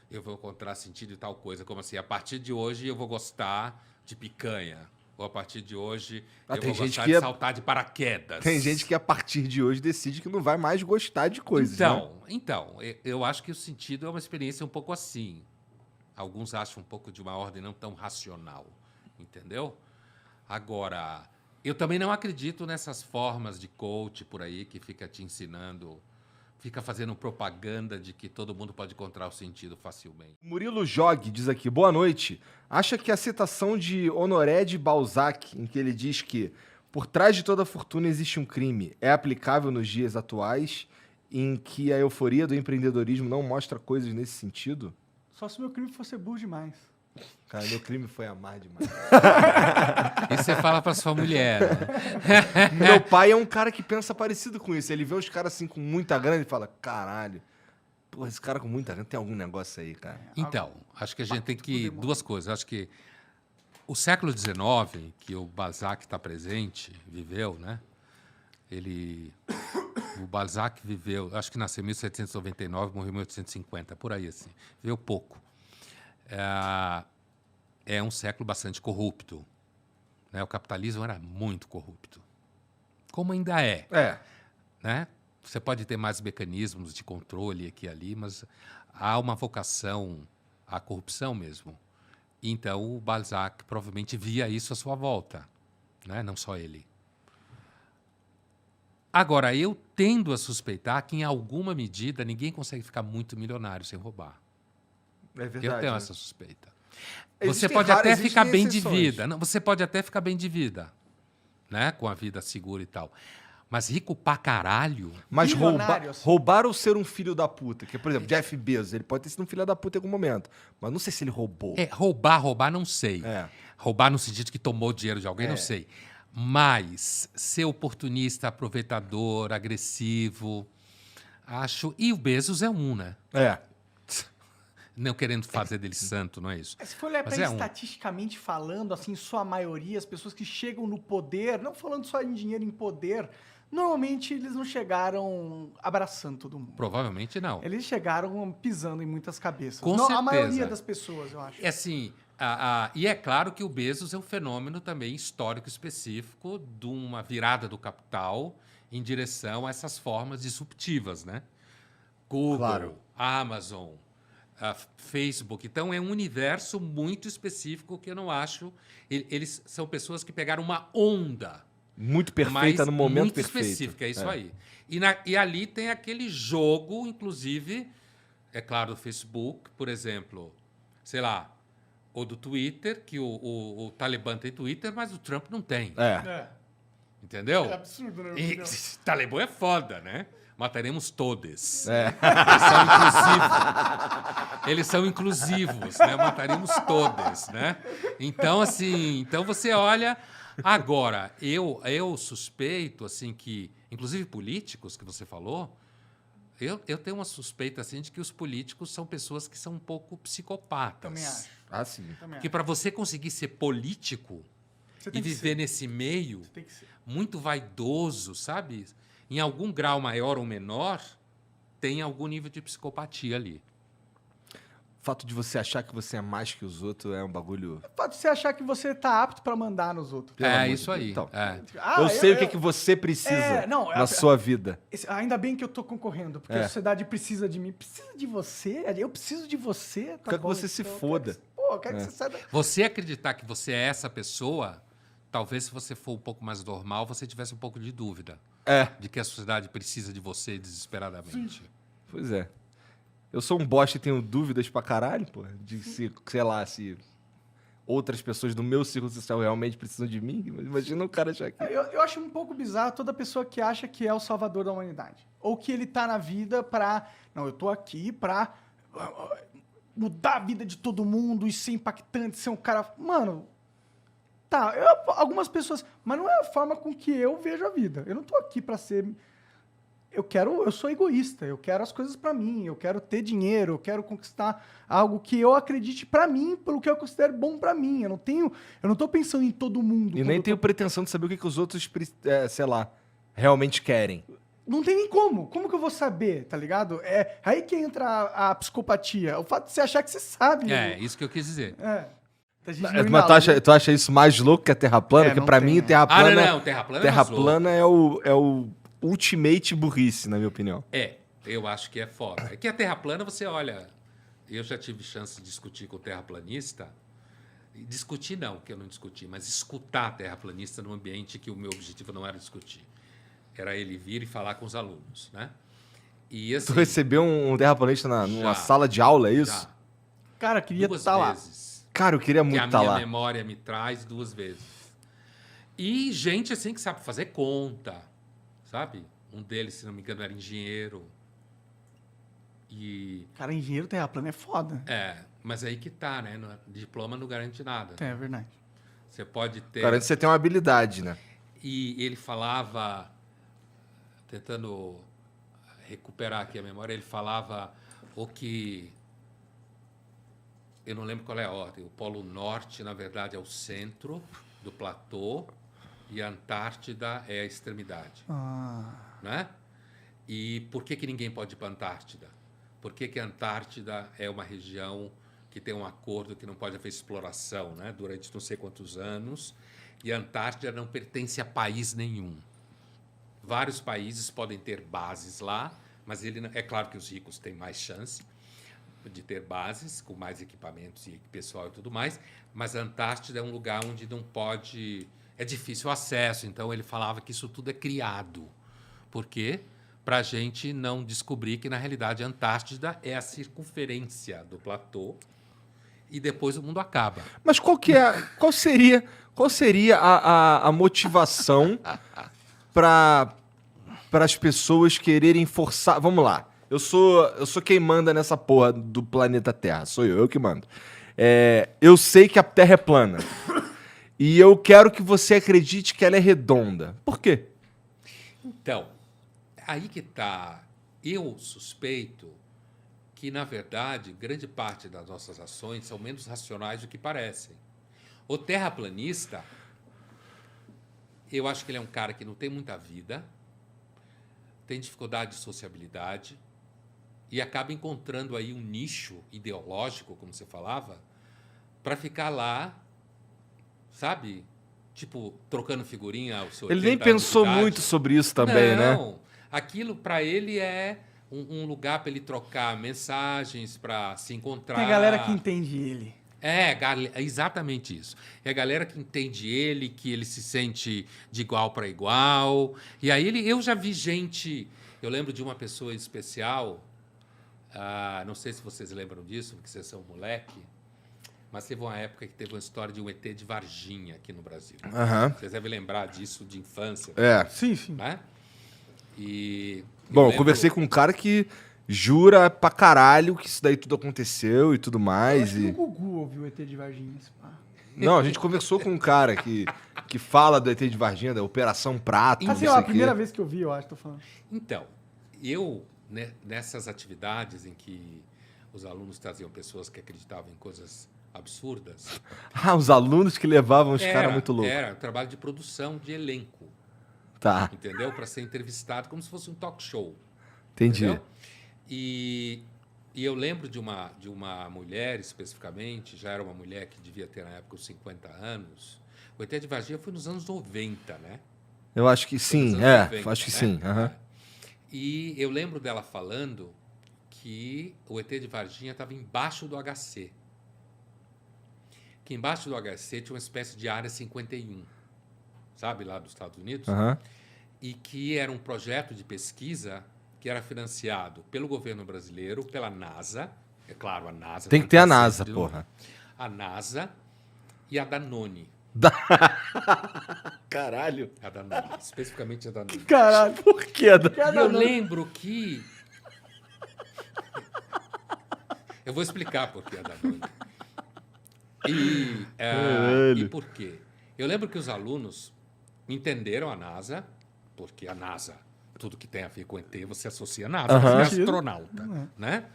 eu vou encontrar sentido em tal coisa. Como assim? A partir de hoje, eu vou gostar de picanha. Ou a partir de hoje, eu vou gostar de saltar de paraquedas. Tem gente que, a partir de hoje, decide que não vai mais gostar de coisas, Então, eu acho que o sentido é uma experiência um pouco assim. Alguns acham um pouco de uma ordem não tão racional. Entendeu? Agora, eu também não acredito nessas formas de coach por aí que fica te ensinando, fica fazendo propaganda de que todo mundo pode encontrar o sentido facilmente. Murilo Jog diz aqui, boa noite. Acha que a citação de Honoré de Balzac, em que ele diz que por trás de toda fortuna existe um crime, é aplicável nos dias atuais, em que a euforia do empreendedorismo não mostra coisas nesse sentido? Só se meu crime fosse burro demais. Cara, meu crime foi amar demais. Isso você fala pra sua mulher, né? Meu pai é um cara que pensa parecido com isso. Ele vê os caras assim com muita grana e fala, caralho, pô, esse cara com muita grana tem algum negócio aí, cara. Então, acho que a gente tem que... Duas coisas. Acho que o século XIX, que o Balzac está presente, viveu, né? O Balzac viveu, acho que nasceu em 1799, morreu em 1850, por aí assim. Viveu pouco. É um século bastante corrupto. Né? O capitalismo era muito corrupto. Como ainda é. Né? Você pode ter mais mecanismos de controle aqui e ali, mas há uma vocação à corrupção mesmo. Então, o Balzac provavelmente via isso à sua volta. Né? Não só ele. Agora, eu tendo a suspeitar que, em alguma medida, ninguém consegue ficar muito milionário sem roubar. É verdade. Eu tenho né? essa suspeita. Existem Você pode até existem ficar bem de exceções. vida. Não, você pode até ficar bem de vida, né? Com a vida segura e tal. Mas rico pra caralho... Mas Bilionário, assim. roubar ou ser um filho da puta? Que, por exemplo, Jeff Bezos, ele pode ter sido um filho da puta em algum momento. Mas não sei se ele roubou. Roubar, não sei. É. Roubar no sentido que tomou dinheiro de alguém, não sei. Mas ser oportunista, aproveitador, agressivo, acho... E o Bezos é um, né? Não querendo fazer dele santo, não é isso? Se for olhar Mas para é um. estatisticamente falando, assim, sua maioria, as pessoas que chegam no poder, não falando só em dinheiro, em poder, normalmente eles não chegaram abraçando todo mundo. Provavelmente não. Eles chegaram pisando em muitas cabeças. Com Não, certeza. a maioria das pessoas, eu acho. É assim, e é claro que o Bezos é um fenômeno também histórico específico de uma virada do capital em direção a essas formas disruptivas, né? Google, Claro. Amazon, Facebook. Então, é um universo muito específico que eu não acho... Eles são pessoas que pegaram uma onda... Muito perfeita mas no momento muito perfeito. específica, é isso aí. E ali tem aquele jogo, inclusive, é claro, do Facebook, por exemplo, sei lá, ou do Twitter, que o Talibã tem Twitter, mas o Trump não tem. É. Entendeu? É absurdo, né? E Talibã é foda, né? Mataremos todos. É. Eles são inclusivos, né? Mataremos todos, né? Então, assim, então você olha... Agora, eu suspeito, assim, que... Inclusive políticos, que você falou, eu tenho uma suspeita, assim, de que os políticos são pessoas que são um pouco psicopatas. Também acho. Ah, sim. Também Porque para você conseguir ser político Você e tem que viver ser. nesse meio Tem que ser. muito vaidoso, sabe? Em algum grau maior ou menor, tem algum nível de psicopatia ali. O fato de você achar que você é mais que os outros é um bagulho... Pode você achar que você tá apto pra mandar nos outros. Pelo amor É de isso Deus. aí. Então, É. eu sei o que você precisa na sua vida. Ainda bem que eu tô concorrendo, porque a sociedade precisa de mim. Precisa de você? Eu preciso de você? Tá Quero que bom, você se então eu foda. eu quero que você saia da... Você acreditar que você é essa pessoa, talvez se você for um pouco mais normal, você tivesse um pouco de dúvida É, de que a sociedade precisa de você desesperadamente. pois é. Eu sou um bosta e tenho dúvidas pra caralho, pô. De se, sei lá, se outras pessoas do meu círculo social realmente precisam de mim. Imagina um cara achar que... Eu acho um pouco bizarro toda pessoa que acha que é o salvador da humanidade. Ou que ele tá na vida pra... Não, eu tô aqui pra mudar a vida de todo mundo e ser impactante, ser um cara... Mano, tá, algumas pessoas... Mas não é a forma com que eu vejo a vida. Eu não tô aqui pra ser... Eu sou egoísta, eu quero as coisas pra mim, eu quero ter dinheiro, eu quero conquistar algo que eu acredite pra mim, pelo que eu considero bom pra mim. Eu não tô pensando em todo mundo. E quando nem eu tô- tenho pretensão de saber o que os outros, sei lá, realmente querem. Não tem nem como. Como que eu vou saber, tá ligado? É aí que entra a psicopatia. O fato de você achar que você sabe. É, isso que eu quis dizer. É. A gente não Mas inala, tu acha isso mais louco que a Terra plana? É, Porque não pra tem, mim, é. Terra Ah, plana... não, Terra plana é Terra mais louco. plana é o ultimate burrice, na minha opinião. É, eu acho que é foda. É que a Terra plana, você olha... Eu já tive chance de discutir com o terraplanista. Discutir não, que eu não discuti, mas escutar terraplanista num ambiente que o meu objetivo não era discutir. Era ele vir e falar com os alunos, né? E assim... Tu recebeu um terraplanista numa Já. sala de aula, é isso? Já, Cara, queria duas estar lá. vezes. Cara, eu queria Que muito a estar minha lá. memória me traz 2 vezes. E gente assim que sabe fazer conta, sabe? Um deles, se não me engano, era engenheiro. E Cara, engenheiro terraplano é foda. mas aí que tá, né? Diploma não garante nada. É verdade. Você pode ter. Cara, você tem uma habilidade, né? E ele falava, tentando recuperar aqui a memória, ele falava o que... Eu não lembro qual é a ordem. O Polo Norte, na verdade, é o centro do platô e a Antártida é a extremidade. Né? E por que ninguém pode ir para a Antártida? Por que a Antártida é uma região que tem um acordo que não pode haver exploração, né? Durante não sei quantos anos, e a Antártida não pertence a país nenhum. Vários países podem ter bases lá, mas é claro que os ricos têm mais chance de ter bases, com mais equipamentos e pessoal e tudo mais, mas a Antártida é um lugar onde não pode... É difícil o acesso, então ele falava que isso tudo é criado. Por quê? Para a gente não descobrir que, na realidade, a Antártida é a circunferência do platô e depois o mundo acaba. Mas qual seria a motivação para as pessoas quererem forçar... Vamos lá. Eu sou quem manda nessa porra do planeta Terra. Sou eu que mando. Eu sei que a Terra é plana. E eu quero que você acredite que ela é redonda. Por quê? Então, aí que está. Eu suspeito que, na verdade, grande parte das nossas ações são menos racionais do que parecem. O terraplanista, eu acho que ele é um cara que não tem muita vida, tem dificuldade de sociabilidade e acaba encontrando aí um nicho ideológico, como você falava, para ficar lá, sabe? Tipo, trocando figurinha ao seu Ele nem 80 anos de pensou idade. muito sobre isso também, né? Não, aquilo para ele é um lugar para ele trocar mensagens, para se encontrar. Tem a galera que entende ele. É exatamente isso. É a galera que entende ele, que ele se sente de igual para igual. E aí eu já vi gente. Eu lembro de uma pessoa especial. Não sei se vocês lembram disso, porque vocês são moleque. Mas teve uma época que teve uma história de um ET de Varginha aqui no Brasil. Aham. Vocês devem lembrar disso de infância. É. Sim, sim. Né? E. Bom, eu lembro- conversei com um cara que jura pra caralho que isso daí tudo aconteceu e tudo Eu mais. acho que o E... Gugu ouviu o ET de Varginha. Pá. Não, a gente conversou com um cara que fala do ET de Varginha, da Operação Prato. Assim, não ó, sei a o quê. primeira vez que eu vi, eu acho, tô falando. Então, eu, né, nessas atividades em que os alunos traziam pessoas que acreditavam em coisas absurdas. Ah, os alunos que levavam os caras muito loucos. Era um trabalho de produção de elenco, Tá, entendeu? Para ser entrevistado como se fosse um talk show. entendi. Entendeu? E eu lembro de uma mulher, especificamente, já era uma mulher que devia ter, na época, uns 50 anos. O ET de Varginha foi nos anos 90, né? Eu acho que Foi nos sim, anos 90, acho que né? sim. aham. E eu lembro dela falando que o ET de Varginha estava embaixo do HC. Que embaixo do HC tinha uma espécie de área 51, sabe, lá dos Estados Unidos? Aham. E que era um projeto de pesquisa que era financiado pelo governo brasileiro, pela NASA, é claro, a NASA. Tem que ter a sempre NASA, de- porra. A NASA e a Danone. Caralho. A Danone, especificamente a Danone. Caralho. Por que? E eu lembro que... Eu vou explicar por que a Danone. E por quê? Eu lembro que os alunos entenderam a NASA, porque a NASA, tudo que tem a ver com ET, você associa a NASA, Aham. você é astronauta, né?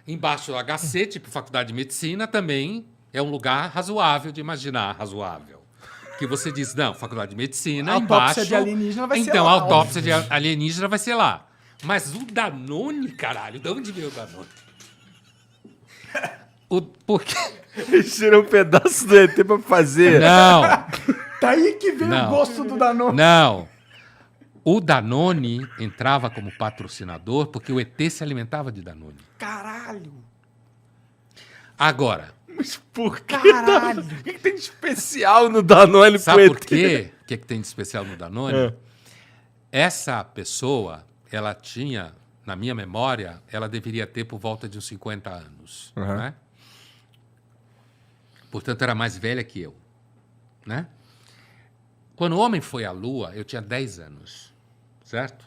Embaixo do HC, tipo Faculdade de Medicina, também é um lugar razoável de imaginar, razoável. Que você diz, não, Faculdade de Medicina, A autópsia embaixo... de alienígena vai ser Então, lá, a autópsia de alienígena vai ser lá. Mas o Danone, caralho, de onde veio o Danone? Porque... Eles tiram um pedaço do ET pra fazer. Não, Daí que veio Não. o gosto do Danone. não. O Danone entrava como patrocinador porque o ET se alimentava de Danone. Caralho. Agora, Mas por que? Caralho. O que tem de especial no Danone sabe pro por ET? quê? O que tem de especial no Danone? É. Essa pessoa, ela tinha, na minha memória, ela deveria ter por volta de uns 50 anos. Uhum. Né? Portanto, era mais velha que eu. Né? Quando o homem foi à Lua, eu tinha 10 anos. Certo?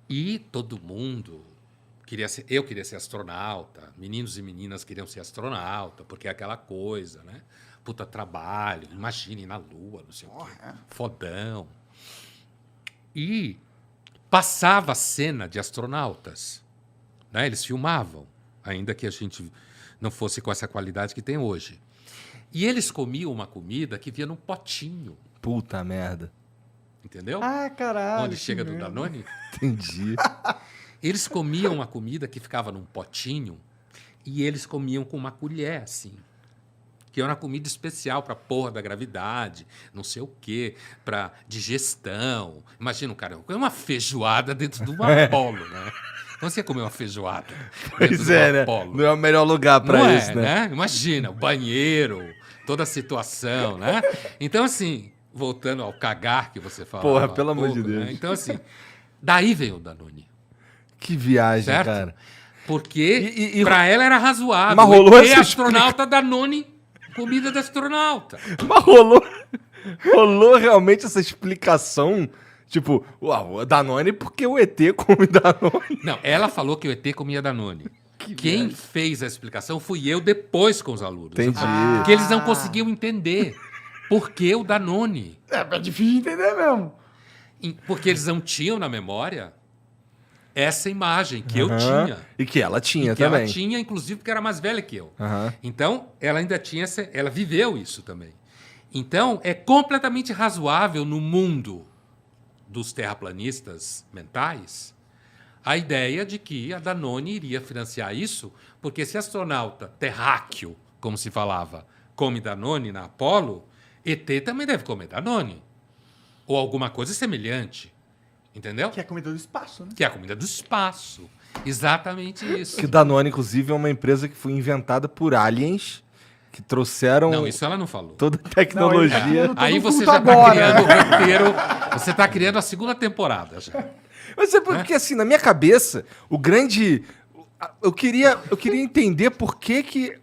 E todo mundo eu queria ser astronauta, meninos e meninas queriam ser astronauta, porque é aquela coisa, né? Puta trabalho, imagine na Lua, não sei o quê. Fodão. E passava a cena de astronautas, né? Eles filmavam, ainda que a gente não fosse com essa qualidade que tem hoje. E eles comiam uma comida que vinha num potinho, Puta merda. entendeu? Ah, caralho. Onde que chega do merda. Danone. Entendi. Eles comiam uma comida que ficava num potinho e eles comiam com uma colher, assim. Que era uma comida especial para porra da gravidade, não sei o quê, para digestão. Imagina, cara, comer uma feijoada dentro de um Apolo, né? Então você ia comer uma feijoada dentro Pois de um é, né? Apolo. Não é o melhor lugar pra Não isso, é, né? Imagina, o banheiro, toda a situação, né? Então, assim, voltando ao cagar que você falou. Porra, pelo amor de Deus. Então, assim, daí vem o Danone. Que viagem, Certo? cara. Porque E- pra ela era razoável. Mas rolou E essa astronauta Danone, comida de astronauta. Mas rolou realmente essa explicação? Tipo, uau, Danone porque o ET come Danone. Não, ela falou que o ET comia Danone. Quem fez a explicação fui eu depois com os alunos. Entendi. Porque eles não conseguiam entender. Por que o Danone? É difícil de entender mesmo. Porque eles não tinham na memória essa imagem que eu Aham. tinha. E que ela tinha Que também. ela tinha, inclusive, porque era mais velha que eu. Aham. Então, ela ainda tinha ela viveu isso também. Então, é completamente razoável no mundo dos terraplanistas mentais a ideia de que a Danone iria financiar isso, porque se astronauta terráqueo, como se falava, come Danone na Apollo, ET também deve comer Danone. Ou alguma coisa semelhante. Entendeu? Que é comida do espaço, né? Que é a comida do espaço. Exatamente isso. Que Danone, inclusive, é uma empresa que foi inventada por aliens que trouxeram Não, isso ela não falou. toda a tecnologia. Todo Aí você culto já tá agora, criando né? o roteiro. Você tá criando a segunda temporada já. Mas é porque, assim, na minha cabeça, o grande... Eu queria entender por que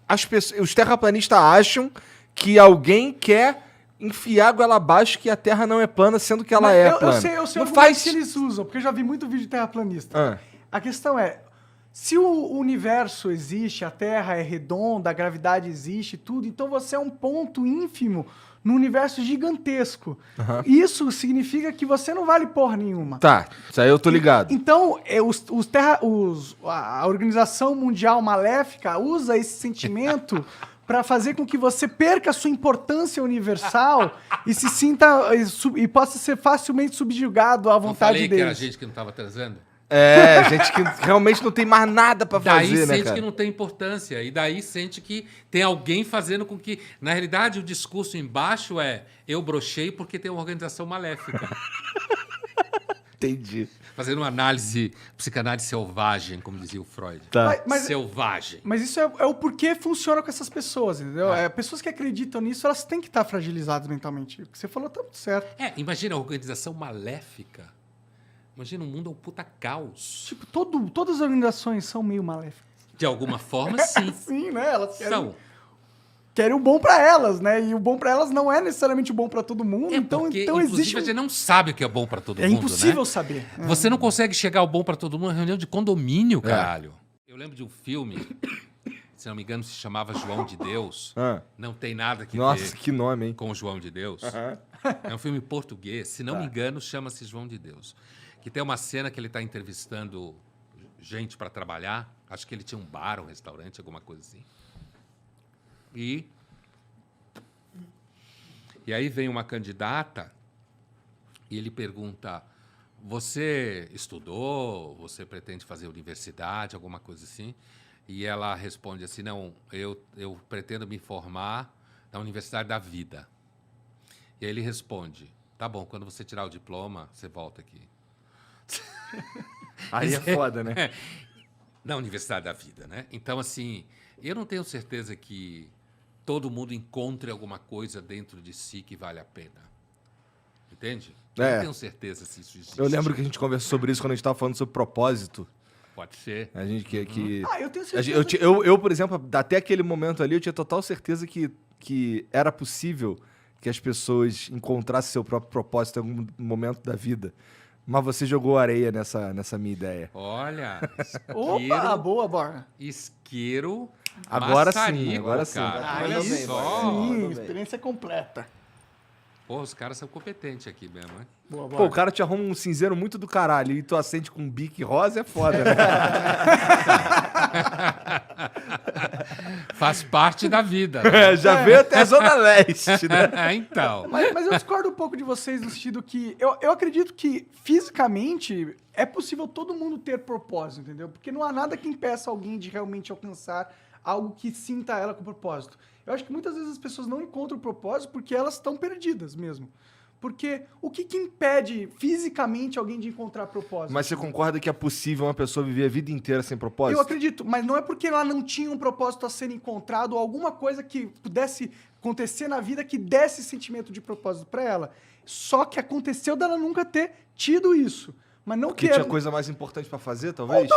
as pessoas, os terraplanistas acham que alguém quer enfiar a goela abaixo que a Terra não é plana, sendo que ela é plana. Eu sei não o faz... que eles usam, porque eu já vi muito vídeo de terraplanista. Ah. A questão é, se o universo existe, a Terra é redonda, a gravidade existe, tudo, então você é um ponto ínfimo no universo gigantesco. Isso significa que você não vale porra nenhuma. Tá, isso aí eu tô ligado. Então, a Organização Mundial Maléfica usa esse sentimento para fazer com que você perca a sua importância universal e se sinta e possa ser facilmente subjugado à Não vontade falei que era deles. gente que não tava transando? É, gente que realmente não tem mais nada pra Daí fazer, né, sente cara? que não tem importância. E daí sente que tem alguém fazendo com que... Na realidade, o discurso embaixo é eu brochei porque tem uma organização maléfica. Entendi. Fazendo uma análise, psicanálise selvagem, como dizia o Freud. Tá. Mas- Selvagem. Mas isso é o porquê funciona com essas pessoas, entendeu? Pessoas que acreditam nisso, elas têm que estar fragilizadas mentalmente. O que você falou tá muito certo. Imagina a organização maléfica. Imagina, o mundo é um puta caos. Tipo, todas as organizações são meio maléficas. De alguma forma, sim. Sim, né? Elas São. querem o bom pra elas, né? E o bom pra elas não é necessariamente o bom pra todo mundo. É então porque, então inclusive, existe a gente não sabe o que é bom pra todo É mundo, impossível né? saber. Você não consegue chegar ao bom pra todo mundo na reunião de condomínio, caralho. Eu lembro de um filme, se não me engano, se chamava João de Deus. Ah. Não tem nada que Nossa, ver que nome, hein? com João de Deus. É um filme português, se não me engano, chama-se João de Deus. Que tem uma cena que ele está entrevistando gente para trabalhar. Acho que ele tinha um bar, um restaurante, alguma coisa assim. E aí vem uma candidata e ele pergunta: você estudou? Você pretende fazer universidade? Alguma coisa assim? E ela responde assim: não, eu pretendo me formar na Universidade da Vida. E aí ele responde: tá bom, quando você tirar o diploma, você volta aqui. Aí é foda, né? Na Universidade da Vida, né? Então, assim, eu não tenho certeza que todo mundo encontre alguma coisa dentro de si que vale a pena. Entende? Eu É. não tenho certeza se isso existe. Eu lembro que a gente conversou sobre isso quando a gente tava falando sobre propósito. Pode ser. A gente que Eu tenho a certeza. gente- eu, por exemplo, até aquele momento ali, eu tinha total certeza que era possível que as pessoas encontrassem seu próprio propósito em algum momento da vida. Mas você jogou areia nessa minha ideia. Olha, Opa, isqueiro, boa, Bora. isqueiro Agora sim, maçarico, agora sim. cara. Aí Olha sim, só. Tudo Sim, bem. experiência completa. Pô, os caras são competentes aqui mesmo, né? Boa, Pô, Bora. o cara te arruma um cinzeiro muito do caralho e tu acende com um bique rosa, é foda, né? Faz parte da vida. Né? Já veio até a Zona Leste, né? Então. Mas eu discordo um pouco de vocês no sentido que eu acredito que fisicamente é possível todo mundo ter propósito, entendeu? Porque não há nada que impeça alguém de realmente alcançar algo que sinta ela com propósito. Eu acho que muitas vezes as pessoas não encontram propósito porque elas estão perdidas mesmo. Porque o que impede fisicamente alguém de encontrar propósito? Mas você concorda que é possível uma pessoa viver a vida inteira sem propósito? Eu acredito, mas não é porque ela não tinha um propósito a ser encontrado ou alguma coisa que pudesse acontecer na vida que desse sentimento de propósito pra ela. Só que aconteceu dela nunca ter tido isso. Mas não Porque que tinha coisa mais importante pra fazer, talvez?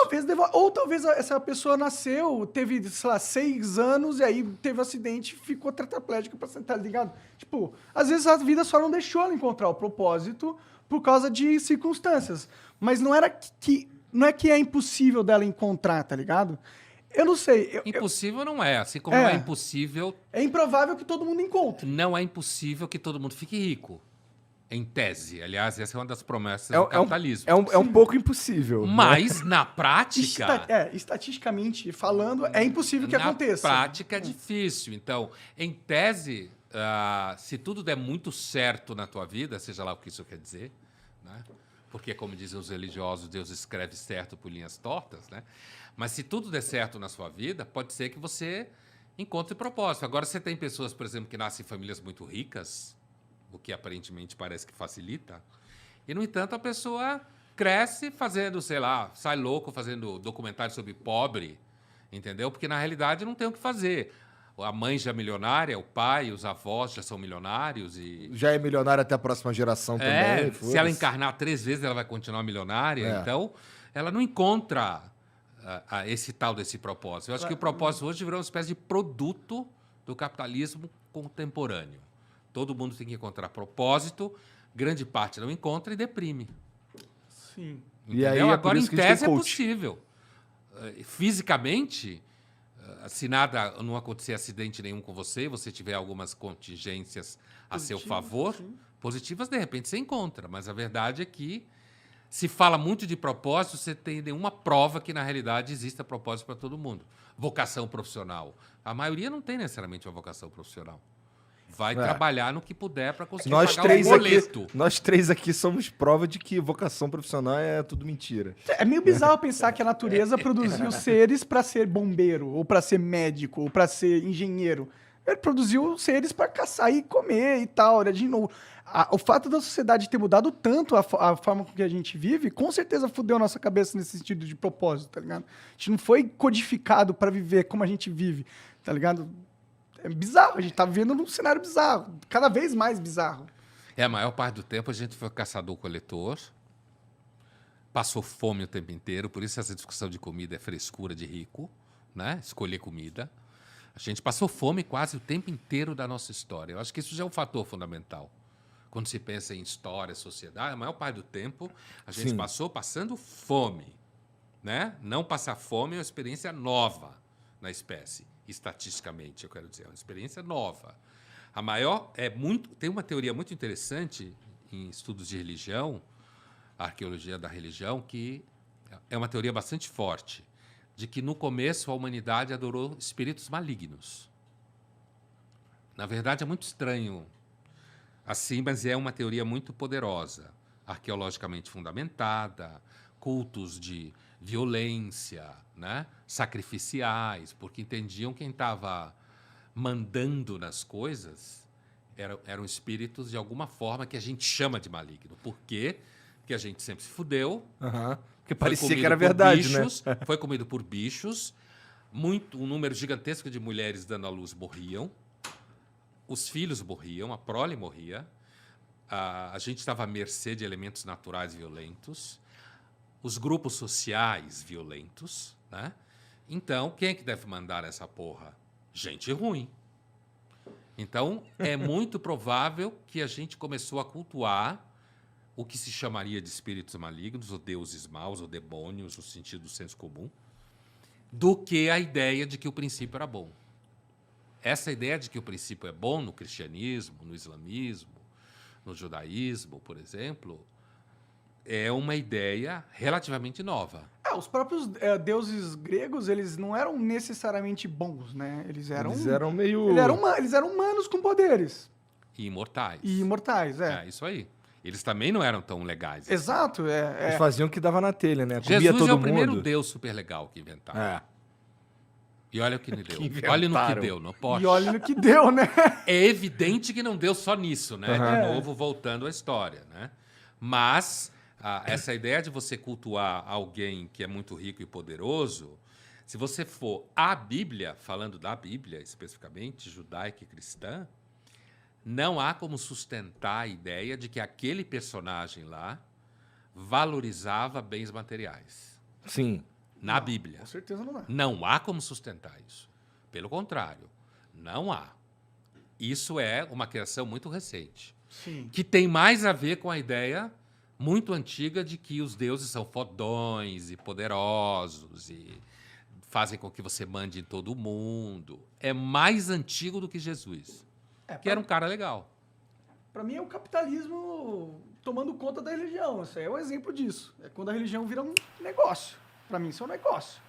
ou talvez essa pessoa nasceu, teve, sei lá, 6 anos e aí teve um acidente e ficou tetraplégica pra sentar, ligado? Tipo, às vezes a vida só não deixou ela encontrar o propósito por causa de circunstâncias. Mas não é que é impossível dela encontrar, tá ligado? Eu não sei. Impossível não é. Assim como É. não é impossível, É improvável que todo mundo encontre. não é impossível que todo mundo fique rico. Em tese. Aliás, essa é uma das promessas do capitalismo. É um pouco impossível. né? Mas, na prática... Estatisticamente falando, é impossível que aconteça. Na prática é difícil. Então, em tese, se tudo der muito certo na tua vida, seja lá o que isso quer dizer, né? Porque, como dizem os religiosos, Deus escreve certo por linhas tortas, né? Mas se tudo der certo na sua vida, pode ser que você encontre propósito. Agora, você tem pessoas, por exemplo, que nascem em famílias muito ricas, o que aparentemente parece que facilita, E, no entanto, a pessoa cresce fazendo, sei lá, sai louco fazendo documentário sobre pobre, entendeu? Porque, na realidade, não tem o que fazer. A mãe já é milionária, o pai, os avós já são milionários e... Já é milionário até a próxima geração também. se ela encarnar 3 vezes, ela vai continuar milionária. É. Então, ela não encontra esse tal desse propósito. Eu acho que o propósito hoje virou uma espécie de produto do capitalismo contemporâneo. Todo mundo tem que encontrar propósito, grande parte não encontra e deprime. Sim. E aí, Entendeu? é por Agora, em isso que a gente tese, é tem coach. possível. Fisicamente, se nada, não acontecer acidente nenhum com você, você tiver algumas contingências a seu favor, positivas, de repente você encontra. Mas a verdade é que se fala muito de propósito, você tem nenhuma prova que, na realidade, exista propósito para todo mundo. Vocação profissional. A maioria não tem necessariamente uma vocação profissional. Vai trabalhar no que puder para conseguir pagar o boleto. Nós três aqui somos prova de que vocação profissional é tudo mentira. É meio bizarro pensar que a natureza produziu seres para ser bombeiro, ou para ser médico, ou para ser engenheiro. Ele produziu seres para caçar e comer e tal. Né? De novo, o fato da sociedade ter mudado tanto a forma com que a gente vive, com certeza fudeu a nossa cabeça nesse sentido de propósito, tá ligado? A gente não foi codificado para viver como a gente vive, tá ligado? É bizarro, a gente tá vivendo num cenário bizarro, cada vez mais bizarro. A maior parte do tempo a gente foi caçador-coletor, passou fome o tempo inteiro, por isso essa discussão de comida é frescura de rico, né? Escolher comida. A gente passou fome quase o tempo inteiro da nossa história. Eu acho que isso já é um fator fundamental. Quando se pensa em história, sociedade, a maior parte do tempo a gente passou passando fome, né? Não passar fome é uma experiência nova na espécie. Estatisticamente, eu quero dizer, é uma experiência nova. Tem uma teoria muito interessante em estudos de religião, a arqueologia da religião, que é uma teoria bastante forte, de que no começo a humanidade adorou espíritos malignos. Na verdade, é muito estranho assim, mas é uma teoria muito poderosa, arqueologicamente fundamentada, cultos de violência, né? Sacrificiais, porque entendiam quem estava mandando nas coisas eram espíritos de alguma forma que a gente chama de maligno. Por quê? Porque a gente sempre se fudeu. Porque parecia que era verdade, bichos, né? Foi comido por bichos. Um número gigantesco de mulheres dando à luz morriam. Os filhos morriam, a prole morria. A gente estava à mercê de elementos naturais violentos. Os grupos sociais violentos, né? Então, quem é que deve mandar essa porra? Gente ruim. Então, é muito provável que a gente começou a cultuar o que se chamaria de espíritos malignos, ou deuses maus, ou demônios, no sentido do senso comum, do que a ideia de que o princípio era bom. Essa ideia de que o princípio é bom no cristianismo, no islamismo, no judaísmo, por exemplo, é uma ideia relativamente nova. Os próprios deuses gregos, eles não eram necessariamente bons, né? Eles eram meio... Eles eram humanos com poderes. E imortais. E imortais, É, isso aí. Eles também não eram tão legais. assim. Exato, Eles faziam o que dava na telha, né? Comia Jesus todo é o mundo. primeiro Deus super legal que inventaram. É. E olha o que me deu. inventaram. Olha no que deu, não posso. E olha no que deu, né? É evidente que não deu só nisso, né? De novo, voltando à história, né? Mas essa ideia de você cultuar alguém que é muito rico e poderoso, se você for à Bíblia, falando da Bíblia especificamente, judaica e cristã, não há como sustentar a ideia de que aquele personagem lá valorizava bens materiais. Sim. Na Bíblia. Com certeza não é. Não há como sustentar isso. Pelo contrário, não há. Isso é uma criação muito recente. Sim. Que tem mais a ver com a ideia muito antiga de que os deuses são fodões e poderosos e fazem com que você mande em todo mundo. É mais antigo do que Jesus, que era um cara legal. Pra mim é o capitalismo tomando conta da religião. Isso aí é um exemplo disso. É quando a religião vira um negócio. Pra mim isso é um negócio.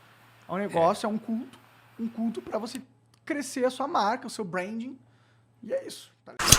É um negócio, é um culto. Um culto pra você crescer a sua marca, o seu branding. E é isso. Tá ligado?